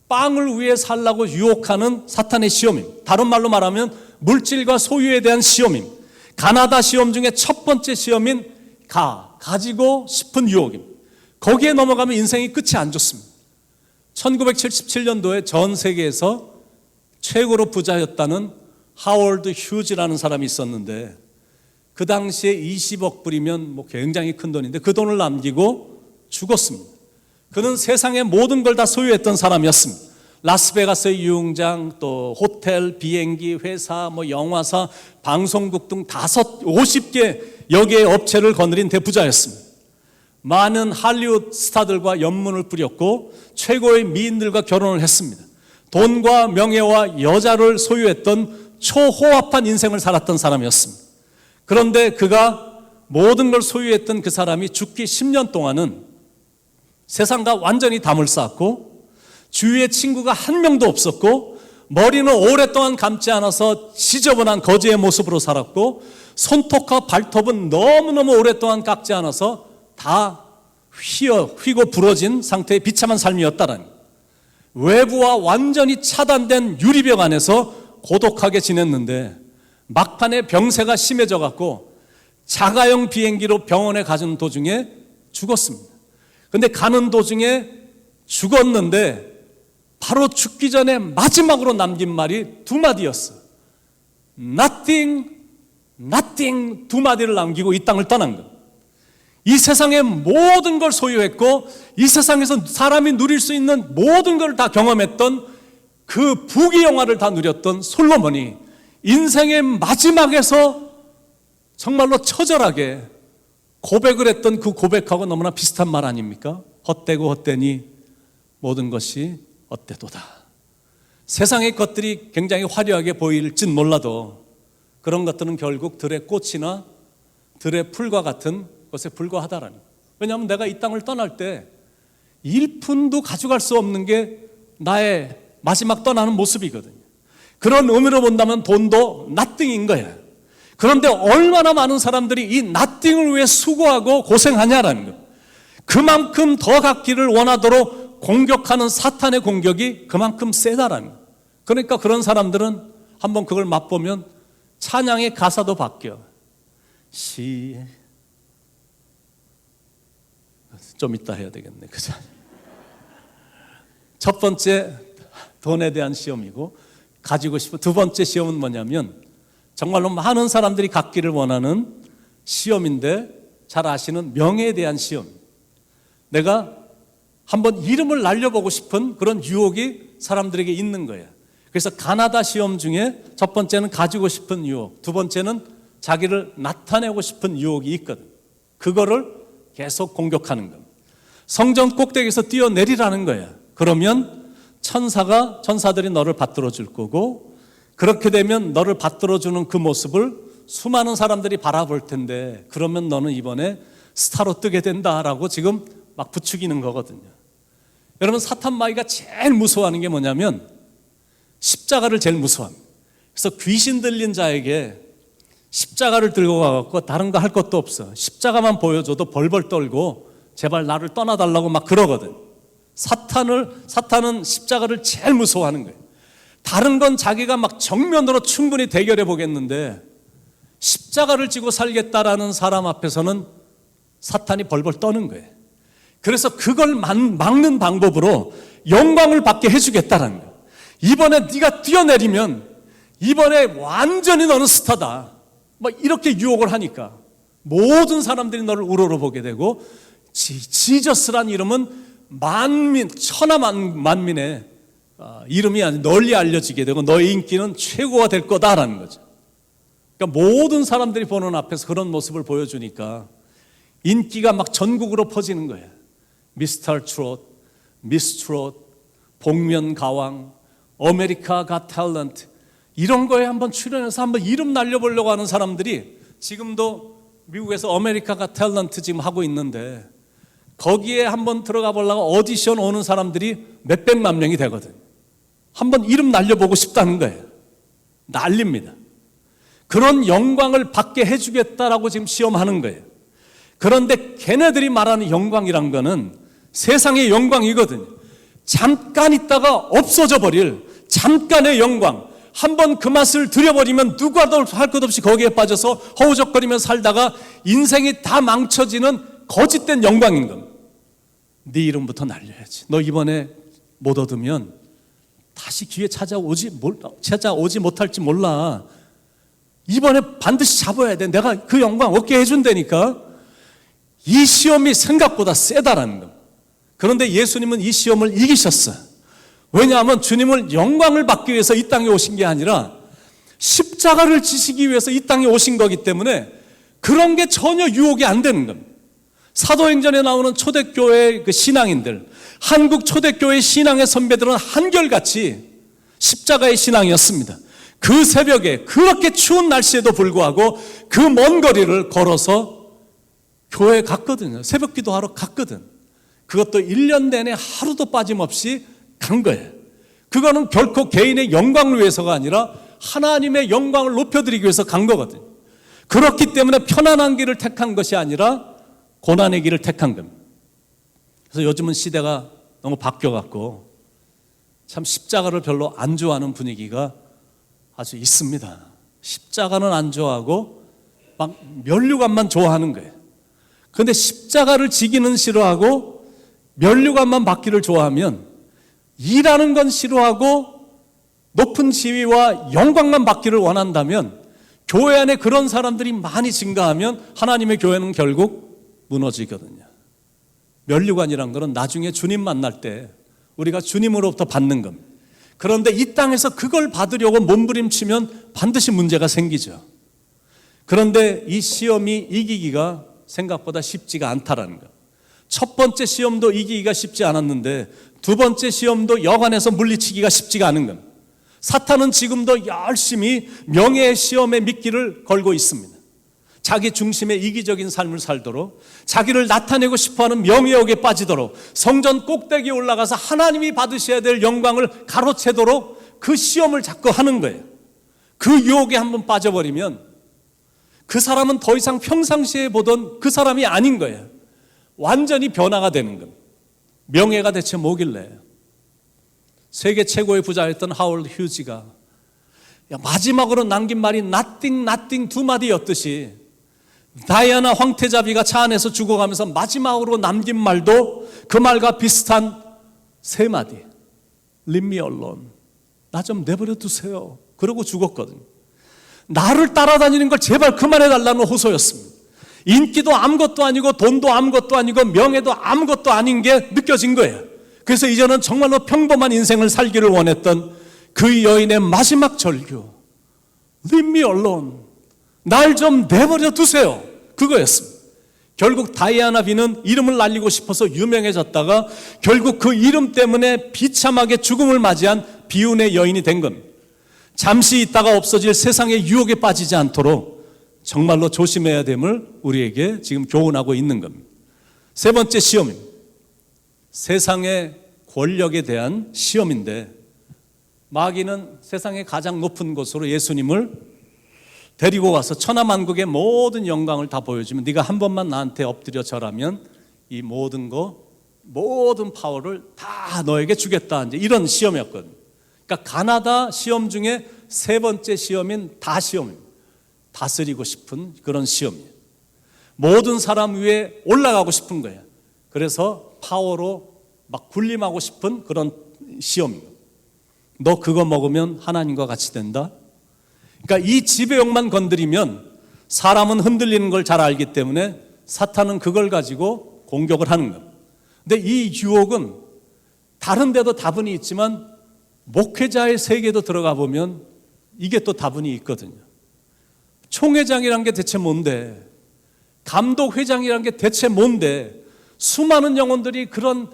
빵을 위해 살라고 유혹하는 사탄의 시험입니다. 다른 말로 말하면 물질과 소유에 대한 시험입니다. 가나다 시험 중에 첫 번째 시험인 가지고 싶은 유혹입니다. 거기에 넘어가면 인생이 끝이 안 좋습니다. 1977년도에 전 세계에서 최고로 부자였다는 하워드 휴즈라는 사람이 있었는데, 그 당시에 20억 불이면 뭐 굉장히 큰 돈인데 그 돈을 남기고 죽었습니다. 그는 세상의 모든 걸 다 소유했던 사람이었습니다. 라스베가스의 유흥장, 또 호텔, 비행기, 회사, 뭐 영화사, 방송국 등 50개 여기에 업체를 거느린 대부자였습니다. 많은 할리우드 스타들과 연문을 뿌렸고 최고의 미인들과 결혼을 했습니다. 돈과 명예와 여자를 소유했던 초호화판 인생을 살았던 사람이었습니다. 그런데 그가 모든 걸 소유했던 그 사람이 죽기 10년 동안은 세상과 완전히 담을 쌓았고, 주위에 친구가 한 명도 없었고, 머리는 오랫동안 감지 않아서 지저분한 거지의 모습으로 살았고, 손톱과 발톱은 너무너무 오랫동안 깎지 않아서 다 휘고 부러진 상태의 비참한 삶이었다라는 거예요. 외부와 완전히 차단된 유리벽 안에서 고독하게 지냈는데 막판에 병세가 심해져 갖고 자가용 비행기로 병원에 가는 도중에 죽었습니다. 근데 가는 도중에 죽었는데 바로 죽기 전에 마지막으로 남긴 말이 두 마디였어. Nothing, nothing 두 마디를 남기고 이 땅을 떠난 것. 이 세상의 모든 걸 소유했고 이 세상에서 사람이 누릴 수 있는 모든 걸 다 경험했던 그 부귀 영화를 다 누렸던 솔로몬이 인생의 마지막에서 정말로 처절하게 고백을 했던 그 고백하고 너무나 비슷한 말 아닙니까? 헛되고 헛되니 모든 것이 헛되도다. 세상의 것들이 굉장히 화려하게 보일진 몰라도 그런 것들은 결국 들의 꽃이나 들의 풀과 같은 것에 불과하다라는 거예요. 왜냐하면 내가 이 땅을 떠날 때 1푼도 가져갈 수 없는 게 나의 마지막 떠나는 모습이거든요. 그런 의미로 본다면 돈도 nothing인 거예요. 그런데 얼마나 많은 사람들이 이 nothing을 위해 수고하고 고생하냐라는 거예요. 그만큼 더 갖기를 원하도록 공격하는 사탄의 공격이 그만큼 세다라는 거예요. 그러니까 그런 사람들은 한번 그걸 맛보면 찬양의 가사도 바뀌어. 좀 이따 해야 되겠네. 그죠? 첫 번째 돈에 대한 시험이고 가지고 싶은 두 번째 시험은 뭐냐면 정말로 많은 사람들이 갖기를 원하는 시험인데 잘 아시는 명예에 대한 시험. 내가 한번 이름을 날려보고 싶은 그런 유혹이 사람들에게 있는 거예요. 그래서 가나다 시험 중에 첫 번째는 가지고 싶은 유혹, 두 번째는 자기를 나타내고 싶은 유혹이 있거든. 그거를 계속 공격하는 겁니다. 성전 꼭대기에서 뛰어내리라는 거예요. 그러면 천사들이 너를 받들어 줄 거고 그렇게 되면 너를 받들어 주는 그 모습을 수많은 사람들이 바라볼 텐데 그러면 너는 이번에 스타로 뜨게 된다라고 지금 막 부추기는 거거든요. 여러분 사탄 마귀가 제일 무서워하는 게 뭐냐면 십자가를 제일 무서워합니다. 그래서 귀신 들린 자에게 십자가를 들고 가갖고 다른 거 할 것도 없어. 십자가만 보여줘도 벌벌 떨고 제발 나를 떠나달라고 막 그러거든. 사탄은 십자가를 제일 무서워하는 거예요. 다른 건 자기가 막 정면으로 충분히 대결해 보겠는데 십자가를 지고 살겠다라는 사람 앞에서는 사탄이 벌벌 떠는 거예요. 그래서 그걸 막는 방법으로 영광을 받게 해주겠다라는 거예요. 이번에 네가 뛰어내리면 이번에 완전히 너는 스타다. 막 이렇게 유혹을 하니까 모든 사람들이 너를 우러러보게 되고 지저스란 이름은 천하만민의 이름이 아니라 널리 알려지게 되고 너의 인기는 최고가 될 거다라는 거죠. 그러니까 모든 사람들이 보는 앞에서 그런 모습을 보여주니까 인기가 막 전국으로 퍼지는 거예요. 미스터 트롯, 미스 트롯, 복면가왕, 아메리카 갓 탤런트 이런 거에 한번 출연해서 한번 이름 날려보려고 하는 사람들이 지금도 미국에서 아메리카 갓 탤런트 지금 하고 있는데 거기에 한번 들어가 보려고 오디션 오는 사람들이 몇백만 명이 되거든. 한번 이름 날려보고 싶다는 거예요. 난립니다. 그런 영광을 받게 해주겠다라고 지금 시험하는 거예요. 그런데 걔네들이 말하는 영광이란 거는 세상의 영광이거든요. 잠깐 있다가 없어져 버릴 잠깐의 영광. 한번 그 맛을 들여버리면 누구도 할 것 없이 거기에 빠져서 허우적거리며 살다가 인생이 다 망쳐지는 거짓된 영광인 겁니다. 네 이름부터 날려야지. 너 이번에 못 얻으면 다시 기회 찾아오지 못할지 몰라. 이번에 반드시 잡아야 돼. 내가 그 영광 얻게 해준다니까. 이 시험이 생각보다 세다라는 겁니다. 그런데 예수님은 이 시험을 이기셨어요. 왜냐하면 주님은 영광을 받기 위해서 이 땅에 오신 게 아니라 십자가를 지시기 위해서 이 땅에 오신 거기 때문에 그런 게 전혀 유혹이 안 되는 겁니다. 사도행전에 나오는 초대교회 그 신앙인들, 한국 초대교회 신앙의 선배들은 한결같이 십자가의 신앙이었습니다. 그 새벽에 그렇게 추운 날씨에도 불구하고 그 먼 거리를 걸어서 교회에 갔거든요. 새벽 기도하러 갔거든. 그것도 1년 내내 하루도 빠짐없이 간 거예요. 그거는 결코 개인의 영광을 위해서가 아니라 하나님의 영광을 높여드리기 위해서 간 거거든요. 그렇기 때문에 편안한 길을 택한 것이 아니라 고난의 길을 택한 겁니다. 그래서 요즘은 시대가 너무 바뀌어갖고 참 십자가를 별로 안 좋아하는 분위기가 아주 있습니다. 십자가는 안 좋아하고 막 면류관만 좋아하는 거예요. 그런데 십자가를 지기는 싫어하고 면류관만 받기를 좋아하면, 일하는 건 싫어하고 높은 지위와 영광만 받기를 원한다면, 교회 안에 그런 사람들이 많이 증가하면 하나님의 교회는 결국 무너지거든요. 면류관이란 것은 나중에 주님 만날 때 우리가 주님으로부터 받는 겁니다. 그런데 이 땅에서 그걸 받으려고 몸부림치면 반드시 문제가 생기죠. 그런데 이 시험이 이기기가 생각보다 쉽지가 않다라는 것. 첫 번째 시험도 이기기가 쉽지 않았는데 두 번째 시험도 여간에서 물리치기가 쉽지가 않은 겁니다. 사탄은 지금도 열심히 명예의 시험에 미끼를 걸고 있습니다. 자기 중심의 이기적인 삶을 살도록, 자기를 나타내고 싶어하는 명예욕에 빠지도록, 성전 꼭대기에 올라가서 하나님이 받으셔야 될 영광을 가로채도록 그 시험을 자꾸 하는 거예요. 그 유혹에 한번 빠져버리면 그 사람은 더 이상 평상시에 보던 그 사람이 아닌 거예요. 완전히 변화가 되는 겁니다. 명예가 대체 뭐길래? 세계 최고의 부자였던 하월드 휴지가 마지막으로 남긴 말이 nothing 두 마디였듯이, 다이아나 황태자비가 차 안에서 죽어가면서 마지막으로 남긴 말도 그 말과 비슷한 세 마디. Leave me alone. 나 좀 내버려 두세요. 그러고 죽었거든요. 나를 따라다니는 걸 제발 그만해달라는 호소였습니다. 인기도 아무것도 아니고 돈도 아무것도 아니고 명예도 아무것도 아닌 게 느껴진 거예요. 그래서 이제는 정말로 평범한 인생을 살기를 원했던 그 여인의 마지막 절규, Leave me alone. 날 좀 내버려 두세요. 그거였습니다. 결국 다이아나 비는 이름을 날리고 싶어서 유명해졌다가 결국 그 이름 때문에 비참하게 죽음을 맞이한 비운의 여인이 된 겁니다. 잠시 있다가 없어질 세상의 유혹에 빠지지 않도록 정말로 조심해야 됨을 우리에게 지금 교훈하고 있는 겁니다. 세 번째 시험입니다. 세상의 권력에 대한 시험인데, 마귀는 세상의 가장 높은 곳으로 예수님을 데리고 가서 천하만국의 모든 영광을 다 보여주면, 네가 한 번만 나한테 엎드려 절하면 이 모든 파워를 다 너에게 주겠다, 이제 이런 시험이었거든요. 그러니까 가나다 시험 중에 세 번째 시험인 다시험입니다. 다스리고 싶은 그런 시험이에요. 모든 사람 위에 올라가고 싶은 거예요. 그래서 파워로 막 군림하고 싶은 그런 시험이에요. 너 그거 먹으면 하나님과 같이 된다? 그러니까 이 지배욕만 건드리면 사람은 흔들리는 걸 잘 알기 때문에 사탄은 그걸 가지고 공격을 하는 겁니다. 근데 이 유혹은 다른 데도 다분히 있지만 목회자의 세계도 들어가 보면 이게 또 다분히 있거든요. 총회장이란 게 대체 뭔데? 감독회장이란 게 대체 뭔데? 수많은 영혼들이 그런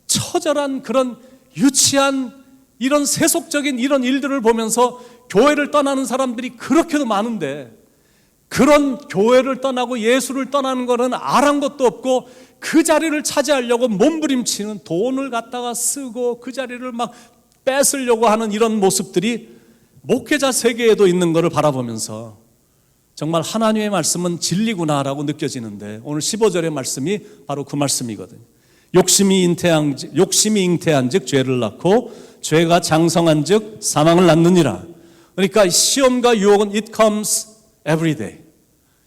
처절한, 그런 유치한, 이런 세속적인 이런 일들을 보면서 교회를 떠나는 사람들이 그렇게도 많은데, 그런 교회를 떠나고 예수를 떠나는 거는 아랑곳도 없고 그 자리를 차지하려고 몸부림치는, 돈을 갖다가 쓰고 그 자리를 막 뺏으려고 하는 이런 모습들이 목회자 세계에도 있는 것을 바라보면서 정말 하나님의 말씀은 진리구나라고 느껴지는데, 오늘 15절의 말씀이 바로 그 말씀이거든요. 욕심이 잉태한 즉 죄를 낳고 죄가 장성한 즉 사망을 낳느니라. 그러니까 시험과 유혹은 it comes every day.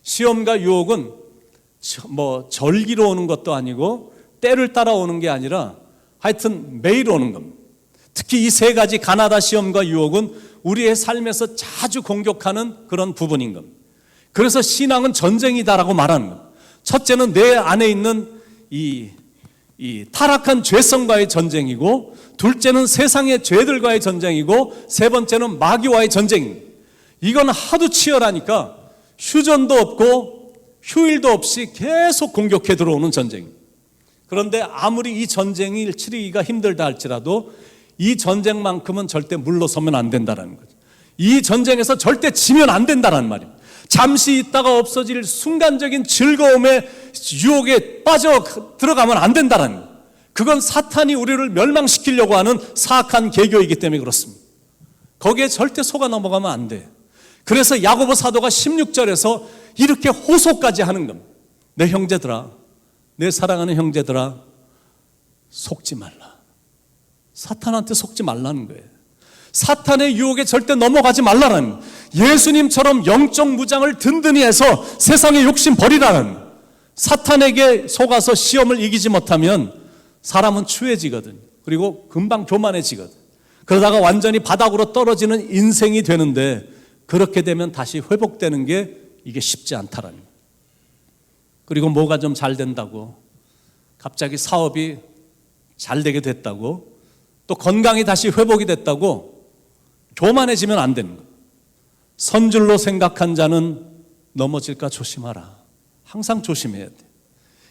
시험과 유혹은 뭐 절기로 오는 것도 아니고 때를 따라오는 게 아니라 하여튼 매일 오는 겁니다. 특히 이 세 가지 가나다 시험과 유혹은 우리의 삶에서 자주 공격하는 그런 부분인 겁니다. 그래서 신앙은 전쟁이다라고 말하는 겁니다. 첫째는 내 안에 있는 이 타락한 죄성과의 전쟁이고, 둘째는 세상의 죄들과의 전쟁이고, 세 번째는 마귀와의 전쟁입니다. 이건 하도 치열하니까 휴전도 없고 휴일도 없이 계속 공격해 들어오는 전쟁입니다. 그런데 아무리 이 전쟁을 치르기가 힘들다 할지라도 이 전쟁만큼은 절대 물러서면 안 된다는 거죠. 이 전쟁에서 절대 지면 안 된다는 말입니다. 잠시 있다가 없어질 순간적인 즐거움에 유혹에 빠져 들어가면 안 된다는 거예요. 그건 사탄이 우리를 멸망시키려고 하는 사악한 계교이기 때문에 그렇습니다. 거기에 절대 속아 넘어가면 안 돼. 그래서 야고보 사도가 16절에서 이렇게 호소까지 하는 겁니다. 내 형제들아, 내 사랑하는 형제들아, 속지 말라. 사탄한테 속지 말라는 거예요. 사탄의 유혹에 절대 넘어가지 말라는, 예수님처럼 영적 무장을 든든히 해서 세상의 욕심 버리라는, 사탄에게 속아서 시험을 이기지 못하면 사람은 추해지거든. 그리고 금방 교만해지거든. 그러다가 완전히 바닥으로 떨어지는 인생이 되는데, 그렇게 되면 다시 회복되는 게 이게 쉽지 않다라는 거예요. 그리고 뭐가 좀 잘 된다고, 갑자기 사업이 잘 되게 됐다고, 또 건강이 다시 회복이 됐다고 교만해지면 안 되는 거예요. 선줄로 생각한 자는 넘어질까 조심하라. 항상 조심해야 돼.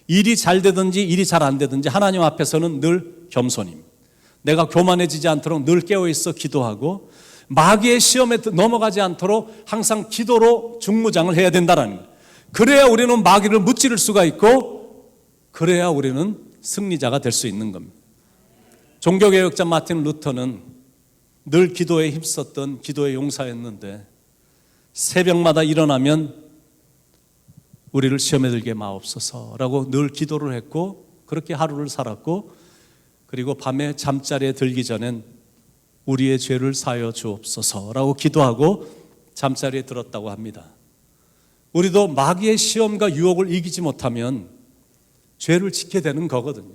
일이 잘 되든지 일이 잘 안 되든지 하나님 앞에서는 늘 겸손입니다. 내가 교만해지지 않도록 늘 깨어있어 기도하고, 마귀의 시험에 넘어가지 않도록 항상 기도로 중무장을 해야 된다는 거예요. 그래야 우리는 마귀를 무찌를 수가 있고, 그래야 우리는 승리자가 될 수 있는 겁니다. 종교개혁자 마틴 루터는 늘 기도에 힘썼던 기도의 용사였는데, 새벽마다 일어나면 우리를 시험에 들게 마옵소서라고 늘 기도를 했고, 그렇게 하루를 살았고, 그리고 밤에 잠자리에 들기 전엔 우리의 죄를 사하여 주옵소서라고 기도하고 잠자리에 들었다고 합니다. 우리도 마귀의 시험과 유혹을 이기지 못하면 죄를 짓게 되는 거거든요.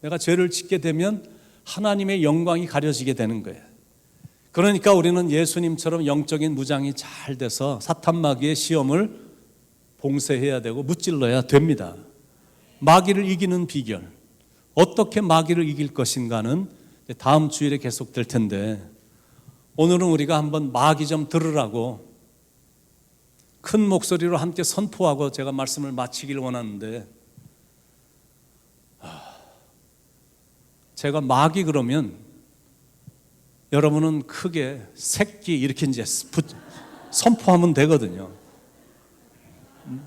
내가 죄를 짓게 되면 하나님의 영광이 가려지게 되는 거예요. 그러니까 우리는 예수님처럼 영적인 무장이 잘 돼서 사탄 마귀의 시험을 봉쇄해야 되고 무찔러야 됩니다. 마귀를 이기는 비결, 어떻게 마귀를 이길 것인가는 다음 주일에 계속될 텐데, 오늘은 우리가 한번 마귀 좀 들으라고 큰 목소리로 함께 선포하고 제가 말씀을 마치길 원하는데, 제가 마귀 그러면 여러분은 크게 새끼 이렇게 이제 선포하면 되거든요.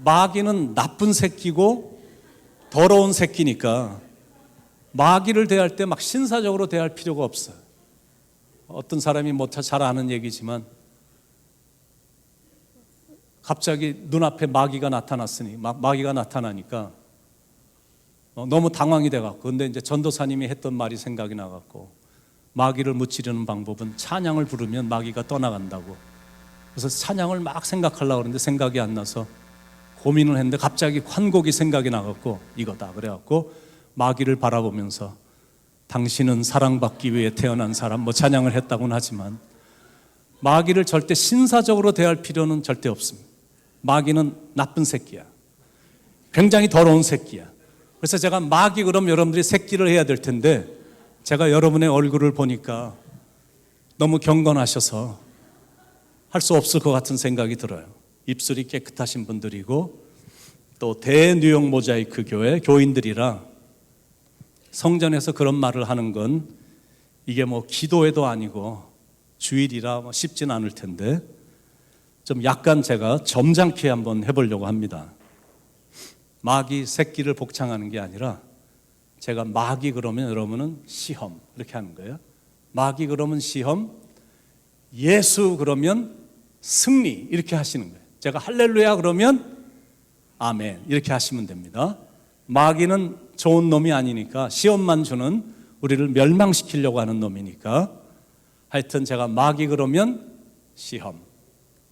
마귀는 나쁜 새끼고 더러운 새끼니까 마귀를 대할 때 막 신사적으로 대할 필요가 없어요. 어떤 사람이 뭐 잘 아는 얘기지만, 갑자기 눈앞에 마귀가 나타나니까 너무 당황이 돼갖고, 근데 이제 전도사님이 했던 말이 생각이 나갖고, 마귀를 무찌르는 방법은 찬양을 부르면 마귀가 떠나간다고. 그래서 찬양을 막 생각하려고 그러는데 생각이 안 나서 고민을 했는데 갑자기 환곡이 생각이 나갖고 이거다 그래갖고 마귀를 바라보면서 당신은 사랑받기 위해 태어난 사람 뭐 찬양을 했다고는 하지만, 마귀를 절대 신사적으로 대할 필요는 절대 없습니다. 마귀는 나쁜 새끼야. 굉장히 더러운 새끼야. 그래서 제가 마귀 그럼 여러분들이 새끼를 해야 될 텐데, 제가 여러분의 얼굴을 보니까 너무 경건하셔서 할 수 없을 것 같은 생각이 들어요. 입술이 깨끗하신 분들이고 또 대뉴욕 모자이크 교회 교인들이라 성전에서 그런 말을 하는 건 이게 뭐 기도회도 아니고 주일이라 쉽진 않을 텐데, 좀 약간 제가 점잖게 한번 해보려고 합니다. 마귀 새끼를 복창하는 게 아니라, 제가 마귀 그러면 여러분은 시험 이렇게 하는 거예요. 마귀 그러면 시험, 예수 그러면 승리 이렇게 하시는 거예요. 제가 할렐루야 그러면 아멘 이렇게 하시면 됩니다. 마귀는 좋은 놈이 아니니까, 시험만 주는, 우리를 멸망시키려고 하는 놈이니까, 하여튼 제가 마귀 그러면 시험,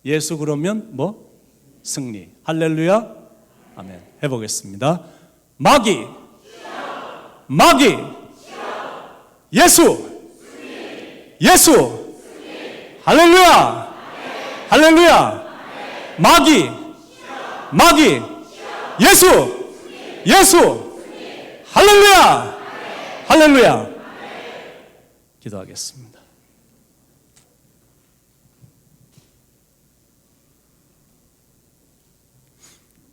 예수 그러면 뭐 승리, 할렐루야 아멘 해보겠습니다. 마귀, 마귀, 예수, 예수, 할렐루야, 할렐루야, 마귀, 마귀, 예수, 예수, 할렐루야, 할렐루야. 기도하겠습니다.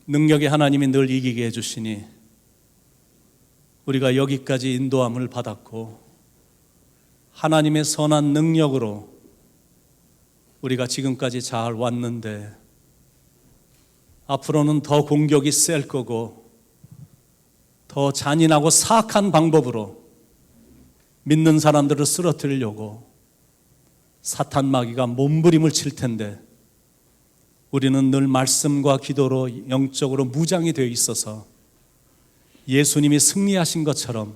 능력의 하나님이 늘 이기게 해주시니 우리가 여기까지 인도함을 받았고, 하나님의 선한 능력으로 우리가 지금까지 잘 왔는데, 앞으로는 더 공격이 셀 거고 더 잔인하고 사악한 방법으로 믿는 사람들을 쓰러뜨리려고 사탄 마귀가 몸부림을 칠 텐데, 우리는 늘 말씀과 기도로 영적으로 무장이 되어 있어서 예수님이 승리하신 것처럼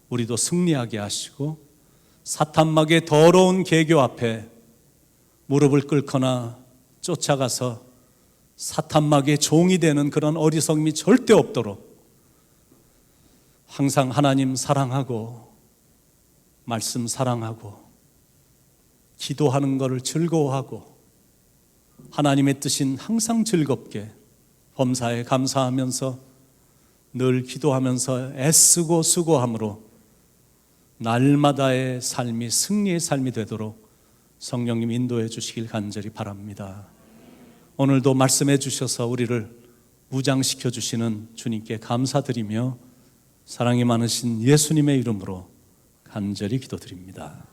우리도 승리하게 하시고, 사탄막의 더러운 계교 앞에 무릎을 꿇거나 쫓아가서 사탄막의 종이 되는 그런 어리석음이 절대 없도록 항상 하나님 사랑하고 말씀 사랑하고 기도하는 것을 즐거워하고 하나님의 뜻인 항상 즐겁게 범사에 감사하면서 늘 기도하면서 애쓰고 수고함으로 날마다의 삶이 승리의 삶이 되도록 성령님 인도해 주시길 간절히 바랍니다. 오늘도 말씀해 주셔서 우리를 무장시켜 주시는 주님께 감사드리며 사랑이 많으신 예수님의 이름으로 간절히 기도드립니다.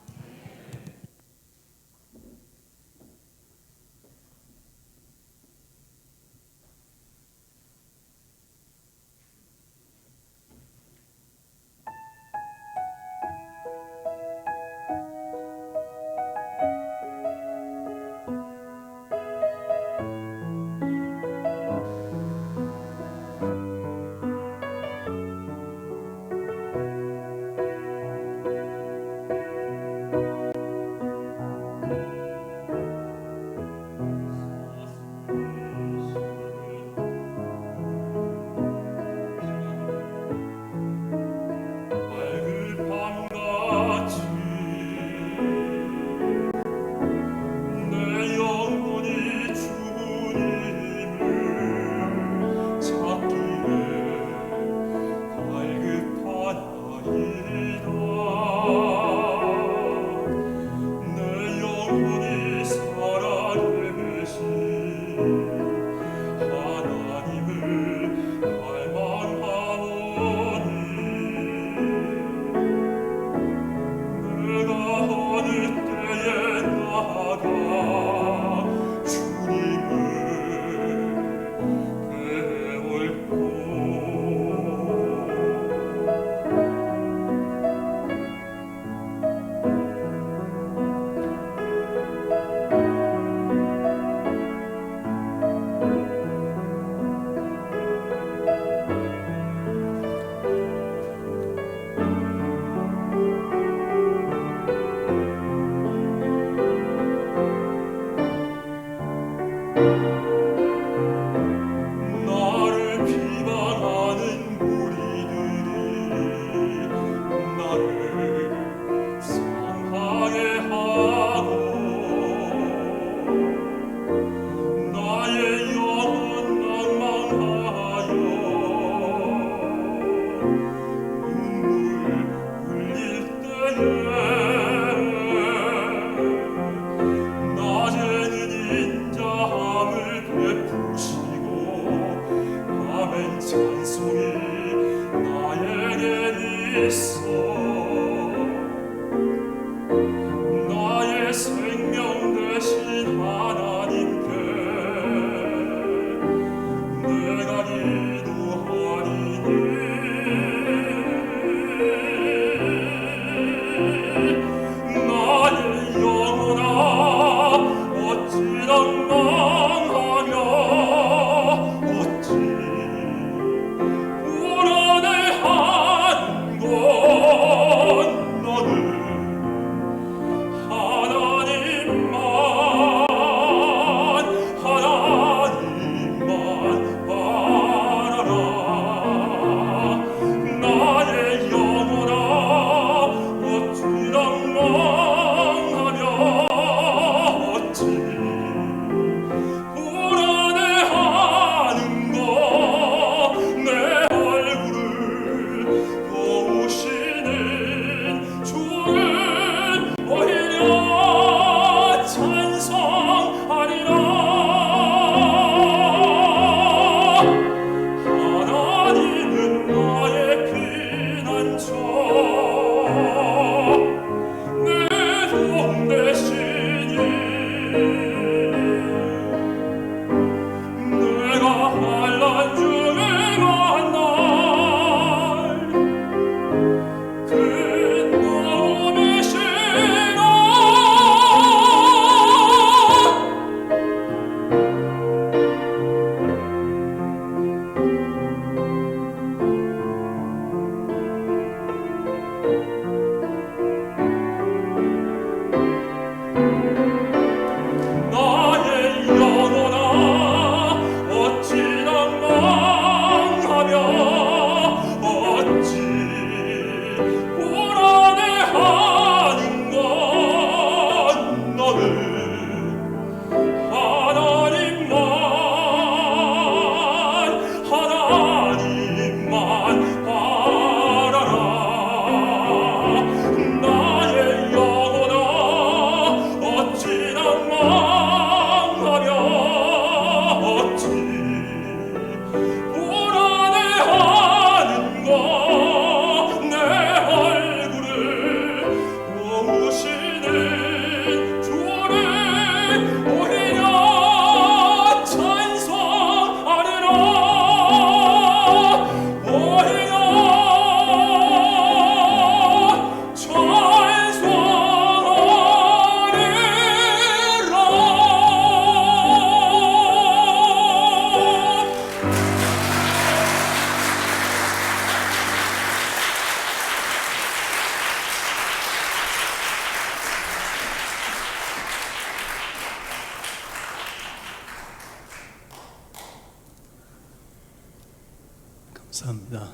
감사합니다.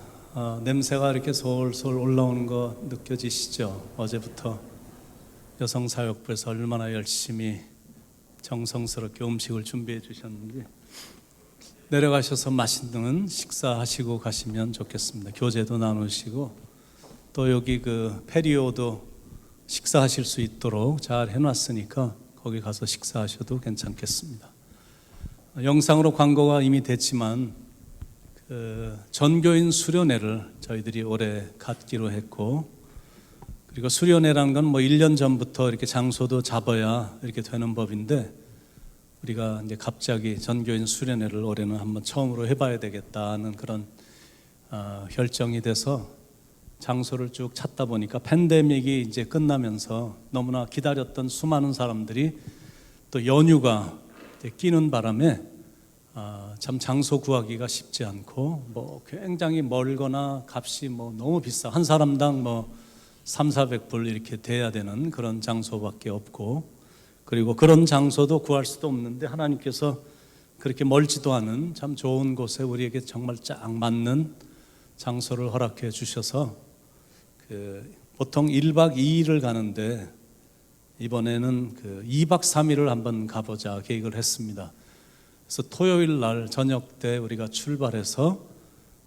냄새가 이렇게 솔솔 올라오는 거 느껴지시죠? 어제부터 여성사역부에서 얼마나 열심히 정성스럽게 음식을 준비해 주셨는지 내려가셔서 맛있는 식사하시고 가시면 좋겠습니다. 교제도 나누시고 또 여기 그 페리오도 식사하실 수 있도록 잘 해놨으니까 거기 가서 식사하셔도 괜찮겠습니다. 영상으로 광고가 이미 됐지만 그 전교인 수련회를 저희들이 올해 갖기로 했고, 그리고 수련회라는 건 뭐 1년 전부터 이렇게 장소도 잡아야 이렇게 되는 법인데 우리가 이제 갑자기 전교인 수련회를 올해는 한번 처음으로 해봐야 되겠다는 그런 결정이 돼서 장소를 쭉 찾다 보니까 팬데믹이 이제 끝나면서 너무나 기다렸던 수많은 사람들이 또 연휴가 이제 끼는 바람에 참 장소 구하기가 쉽지 않고 뭐 굉장히 멀거나 값이 뭐 너무 비싸, 한 사람당 뭐 300~400불 이렇게 돼야 되는 그런 장소밖에 없고, 그리고 그런 장소도 구할 수도 없는데 하나님께서 그렇게 멀지도 않은 참 좋은 곳에 우리에게 정말 딱 맞는 장소를 허락해 주셔서 보통 1박 2일을 가는데 이번에는 2박 3일을 한번 가보자 계획을 했습니다. 그래서 토요일 날 저녁 때 우리가 출발해서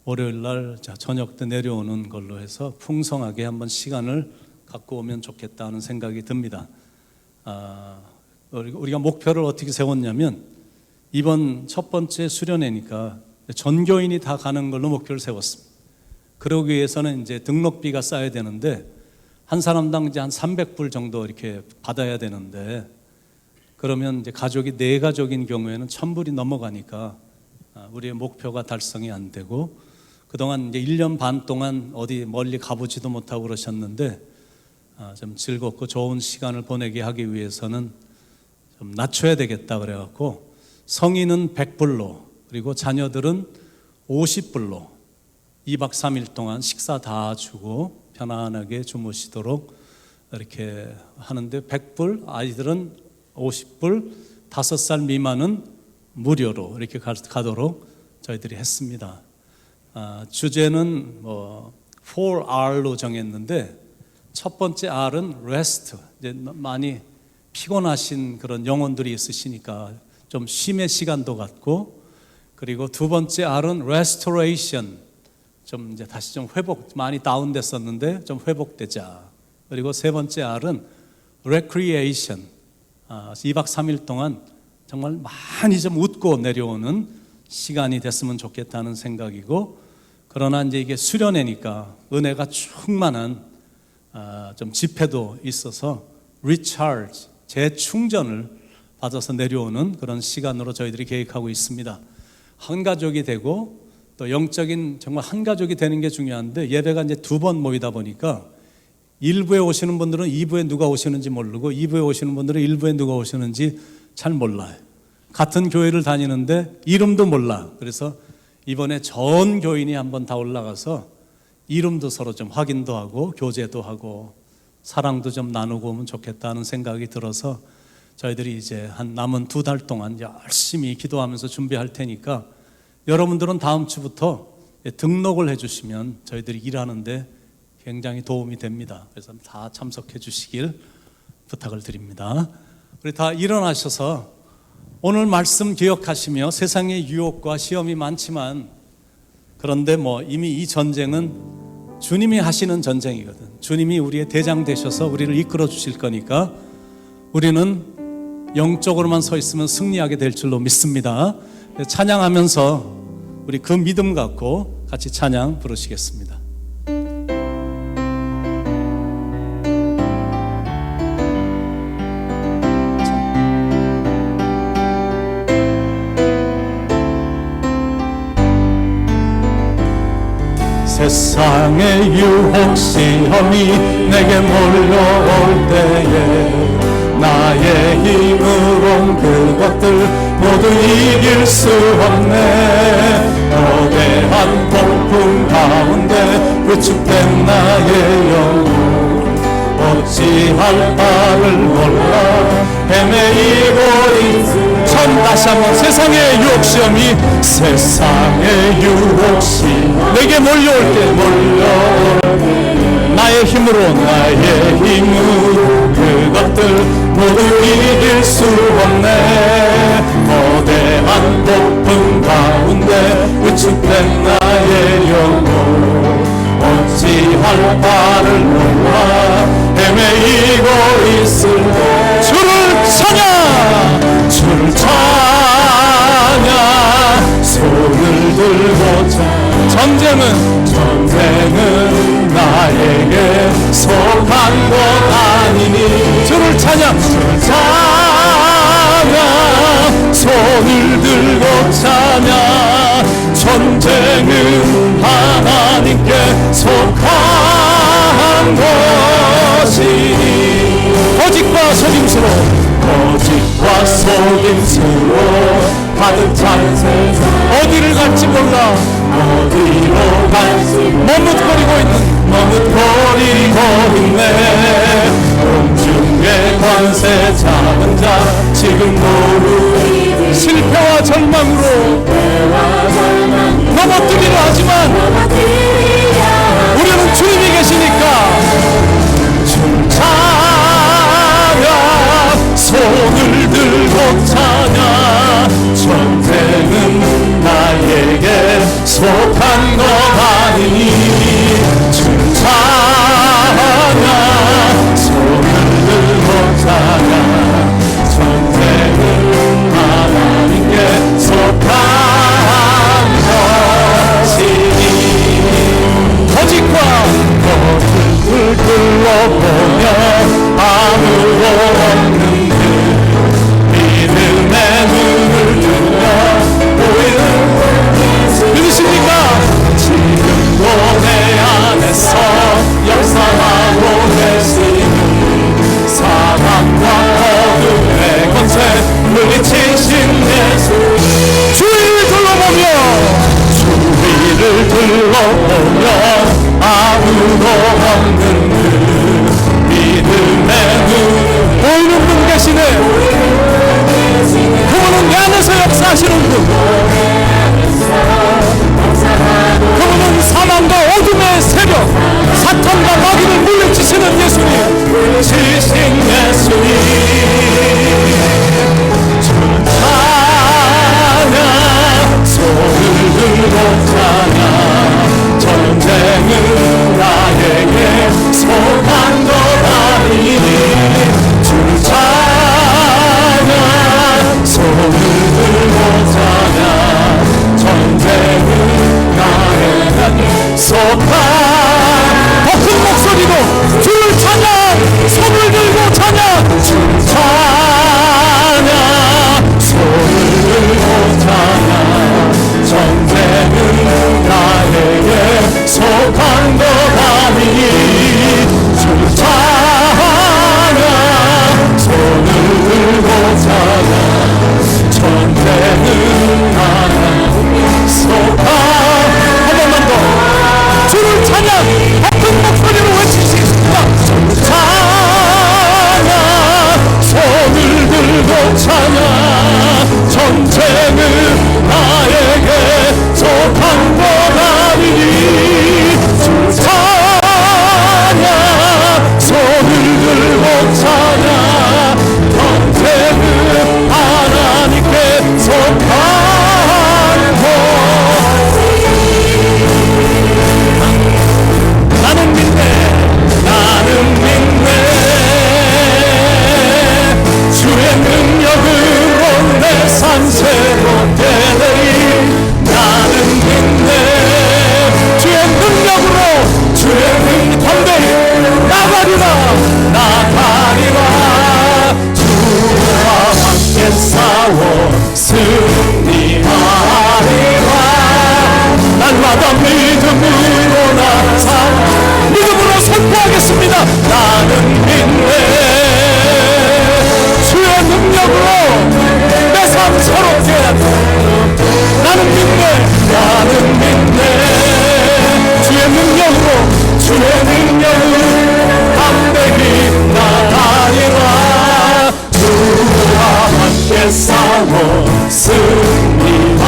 월요일 날 저녁 때 내려오는 걸로 해서 풍성하게 한번 시간을 갖고 오면 좋겠다는 생각이 듭니다. 우리가 목표를 어떻게 세웠냐면 이번 첫 번째 수련회니까 전교인이 다 가는 걸로 목표를 세웠습니다. 그러기 위해서는 이제 등록비가 쌓여야 되는데 한 사람당 이제 한 300불 정도 이렇게 받아야 되는데, 그러면 이제 가족이 4가족인 경우에는 1000불이 넘어가니까 우리의 목표가 달성이 안 되고, 그동안 이제 1년 반 동안 어디 멀리 가보지도 못하고 그러셨는데 좀 즐겁고 좋은 시간을 보내게 하기 위해서는 좀 낮춰야 되겠다 그래갖고 성인은 100불로 그리고 자녀들은 50불로 2박 3일 동안 식사 다 주고 편안하게 주무시도록 이렇게 하는데, 100불, 아이들은 50불, 5살 미만은 무료로 이렇게 가도록 저희들이 했습니다. 주제는 뭐 4R로 정했는데 첫 번째 R은 rest, 이제 많이 피곤하신 그런 영혼들이 있으시니까 좀 쉼의 시간도 갖고, 그리고 두 번째 R은 restoration, 좀 이제 다시 좀 회복, 많이 다운됐었는데 좀 회복되자. 그리고 세 번째 R은 recreation, 2박 3일 동안 정말 많이 좀 웃고 내려오는 시간이 됐으면 좋겠다는 생각이고, 그러나 이제 이게 수련회니까 은혜가 충만한 좀 집회도 있어서 recharge, 재충전을 받아서 내려오는 그런 시간으로 저희들이 계획하고 있습니다. 한 가족이 되고 또 영적인 정말 한 가족이 되는 게 중요한데, 예배가 이제 2번 모이다 보니까 1부에 오시는 분들은 2부에 누가 오시는지 모르고 2부에 오시는 분들은 1부에 누가 오시는지 잘 몰라요. 같은 교회를 다니는데 이름도 몰라. 그래서 이번에 전 교인이 한번 다 올라가서 이름도 서로 좀 확인도 하고 교제도 하고 사랑도 좀 나누고 오면 좋겠다는 생각이 들어서 저희들이 이제 한 남은 2달 동안 열심히 기도하면서 준비할 테니까 여러분들은 다음 주부터 등록을 해주시면 저희들이 일하는데 굉장히 도움이 됩니다. 그래서 다 참석해 주시길 부탁을 드립니다. 우리 다 일어나셔서 오늘 말씀 기억하시며, 세상의 유혹과 시험이 많지만 그런데 뭐 이미 이 전쟁은 주님이 하시는 전쟁이거든. 주님이 우리의 대장 되셔서 우리를 이끌어 주실 거니까 우리는 영적으로만 서 있으면 승리하게 될 줄로 믿습니다. 찬양하면서 우리 그 믿음 갖고 같이 찬양 부르시겠습니다. 세상의 유혹 시험이 내게 몰려올 때에 나의 힘으론 그것들 모두 이길 수 없네. 거대한 폭풍 가운데 위축된 나의 영혼 어찌할 바를 몰라 헤매이고 있으며 전 다시 다시 한번 세상의 유혹 시험이 세상의 유혹 시험 내게 몰려올 때 나의 힘으로 그것들 모두 이길 수 없네. 거대한 폭풍 가운데 위축된 나의 영혼 어찌할 바를 몰라 헤매이고 있을 때 주를 찬양 주를 찬양 손을 들고 전쟁은 나에게 속한 것 아니니 주를 찬양 손을 들고 찬양 전쟁은 하나님께 속한 것이니 거짓과 속임수로 가득 찬 세상 어디를 갈지 몰라 머뭇거리고 있네. 공중의 관세 잡은 자 지금 모두 실패와 절망으로 넘어뜨리려 하지만 우리는 주님이 계시니까 찬양 손을 들고 찬양 전쟁은 나에게 속한 것 아니니 찬양 손을 들고 찬양 전쟁은 하나님께 속한 것이니 거짓을 둘러보며 아무도 없는 그 믿음의 눈을 들며 보이는 믿으십니까? 지금도 내 안에서 역사하고 계시는 사망과 어둠의 권세 물리치신 예수 주위를 둘러보며 아무도 없는 그 믿음의 눈 보이는 분 계시네. 그분은 내 안에서 역사하시는 분, 그분은 사망과 어둠의 새벽 사탄과 마귀를 물리치시는 예수님 지신 예수님 찬양 손을 들고 찬양 전쟁은 나에게 속한 것 아니니 주 찬양 손을 들고 찬양 전쟁은 나에게 속한 더 큰 목소리로 주를 찬양 손을 들고 찬양 주 찬양 손을 들고 찬양 전쟁은 나에게 속한 것 아니니 주 찬양 손을 들고 찬양 전쟁은 나에게 속한 한 번만 더 주를 찬양 큰 목소리로 외치시겠습니다. 찬양 손을 들고 찬양 전쟁은 나에게 속한 것 아니니 주 찬양 손을 들고 찬양 전쟁은 하나님께 속한 것 승리하리라.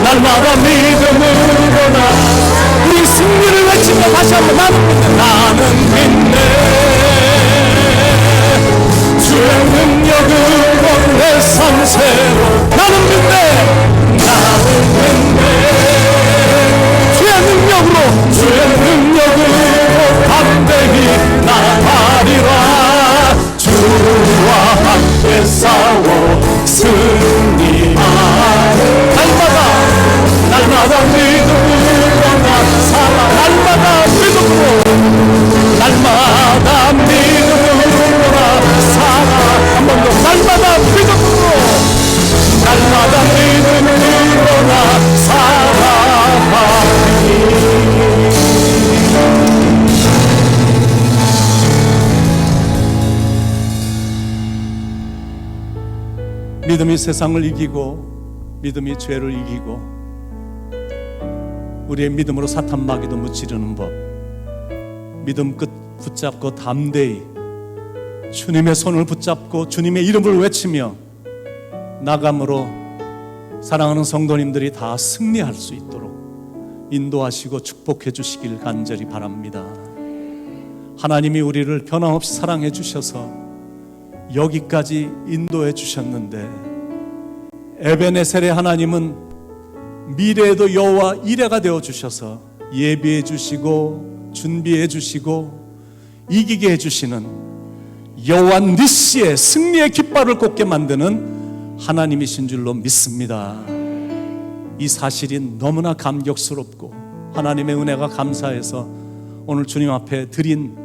날마다 믿음으로 나 우리 승리를 외치며 다시 한번 나는 믿네. 주의 능력으로 내 삶 새로 나는 믿네. 주의 능력으로 담대히 나가리라. 주와 함께 싸워 승리하리. 날마다 믿음으로 나 살아. 날마다 믿음으로 나 살아. 한 번 더. 날마다 믿음으로 나 살아가리. 믿음이 세상을 이기고 믿음이 죄를 이기고 우리의 믿음으로 사탄 마귀도 무찌르는 법. 믿음 끝 붙잡고 담대히 주님의 손을 붙잡고 주님의 이름을 외치며 나감으로 사랑하는 성도님들이 다 승리할 수 있도록 인도하시고 축복해 주시길 간절히 바랍니다. 하나님이 우리를 변함없이 사랑해 주셔서 여기까지 인도해 주셨는데 에베네셀의 하나님은 미래에도 여호와 이레가 되어 주셔서 예비해 주시고 준비해 주시고 이기게 해 주시는 여호와 니시의 승리의 깃발을 꽂게 만드는 하나님이신 줄로 믿습니다. 이 사실이 너무나 감격스럽고 하나님의 은혜가 감사해서 오늘 주님 앞에 드린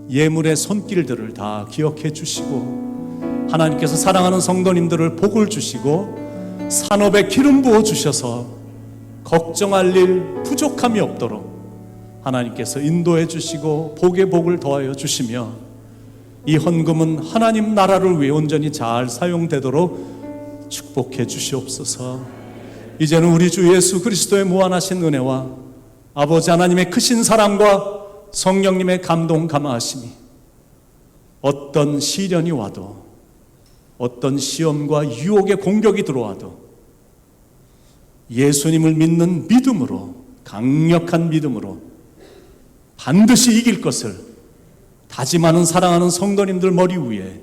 예물의 손길들을 다 기억해 주시고 하나님께서 사랑하는 성도님들을 복을 주시고 산업에 기름 부어 주셔서 걱정할 일 부족함이 없도록 하나님께서 인도해 주시고 복의 복을 더하여 주시며 이 헌금은 하나님 나라를 위해 온전히 잘 사용되도록 축복해 주시옵소서. 이제는 우리 주 예수 그리스도의 무한하신 은혜와 아버지 하나님의 크신 사랑과 성령님의 감동 감화하심이 어떤 시련이 와도 어떤 시험과 유혹의 공격이 들어와도 예수님을 믿는 믿음으로 강력한 믿음으로 반드시 이길 것을 다짐하는 사랑하는 성도님들 머리 위에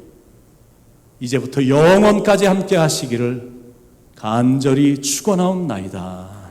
이제부터 영원까지 함께 하시기를 간절히 축원하옵나이다.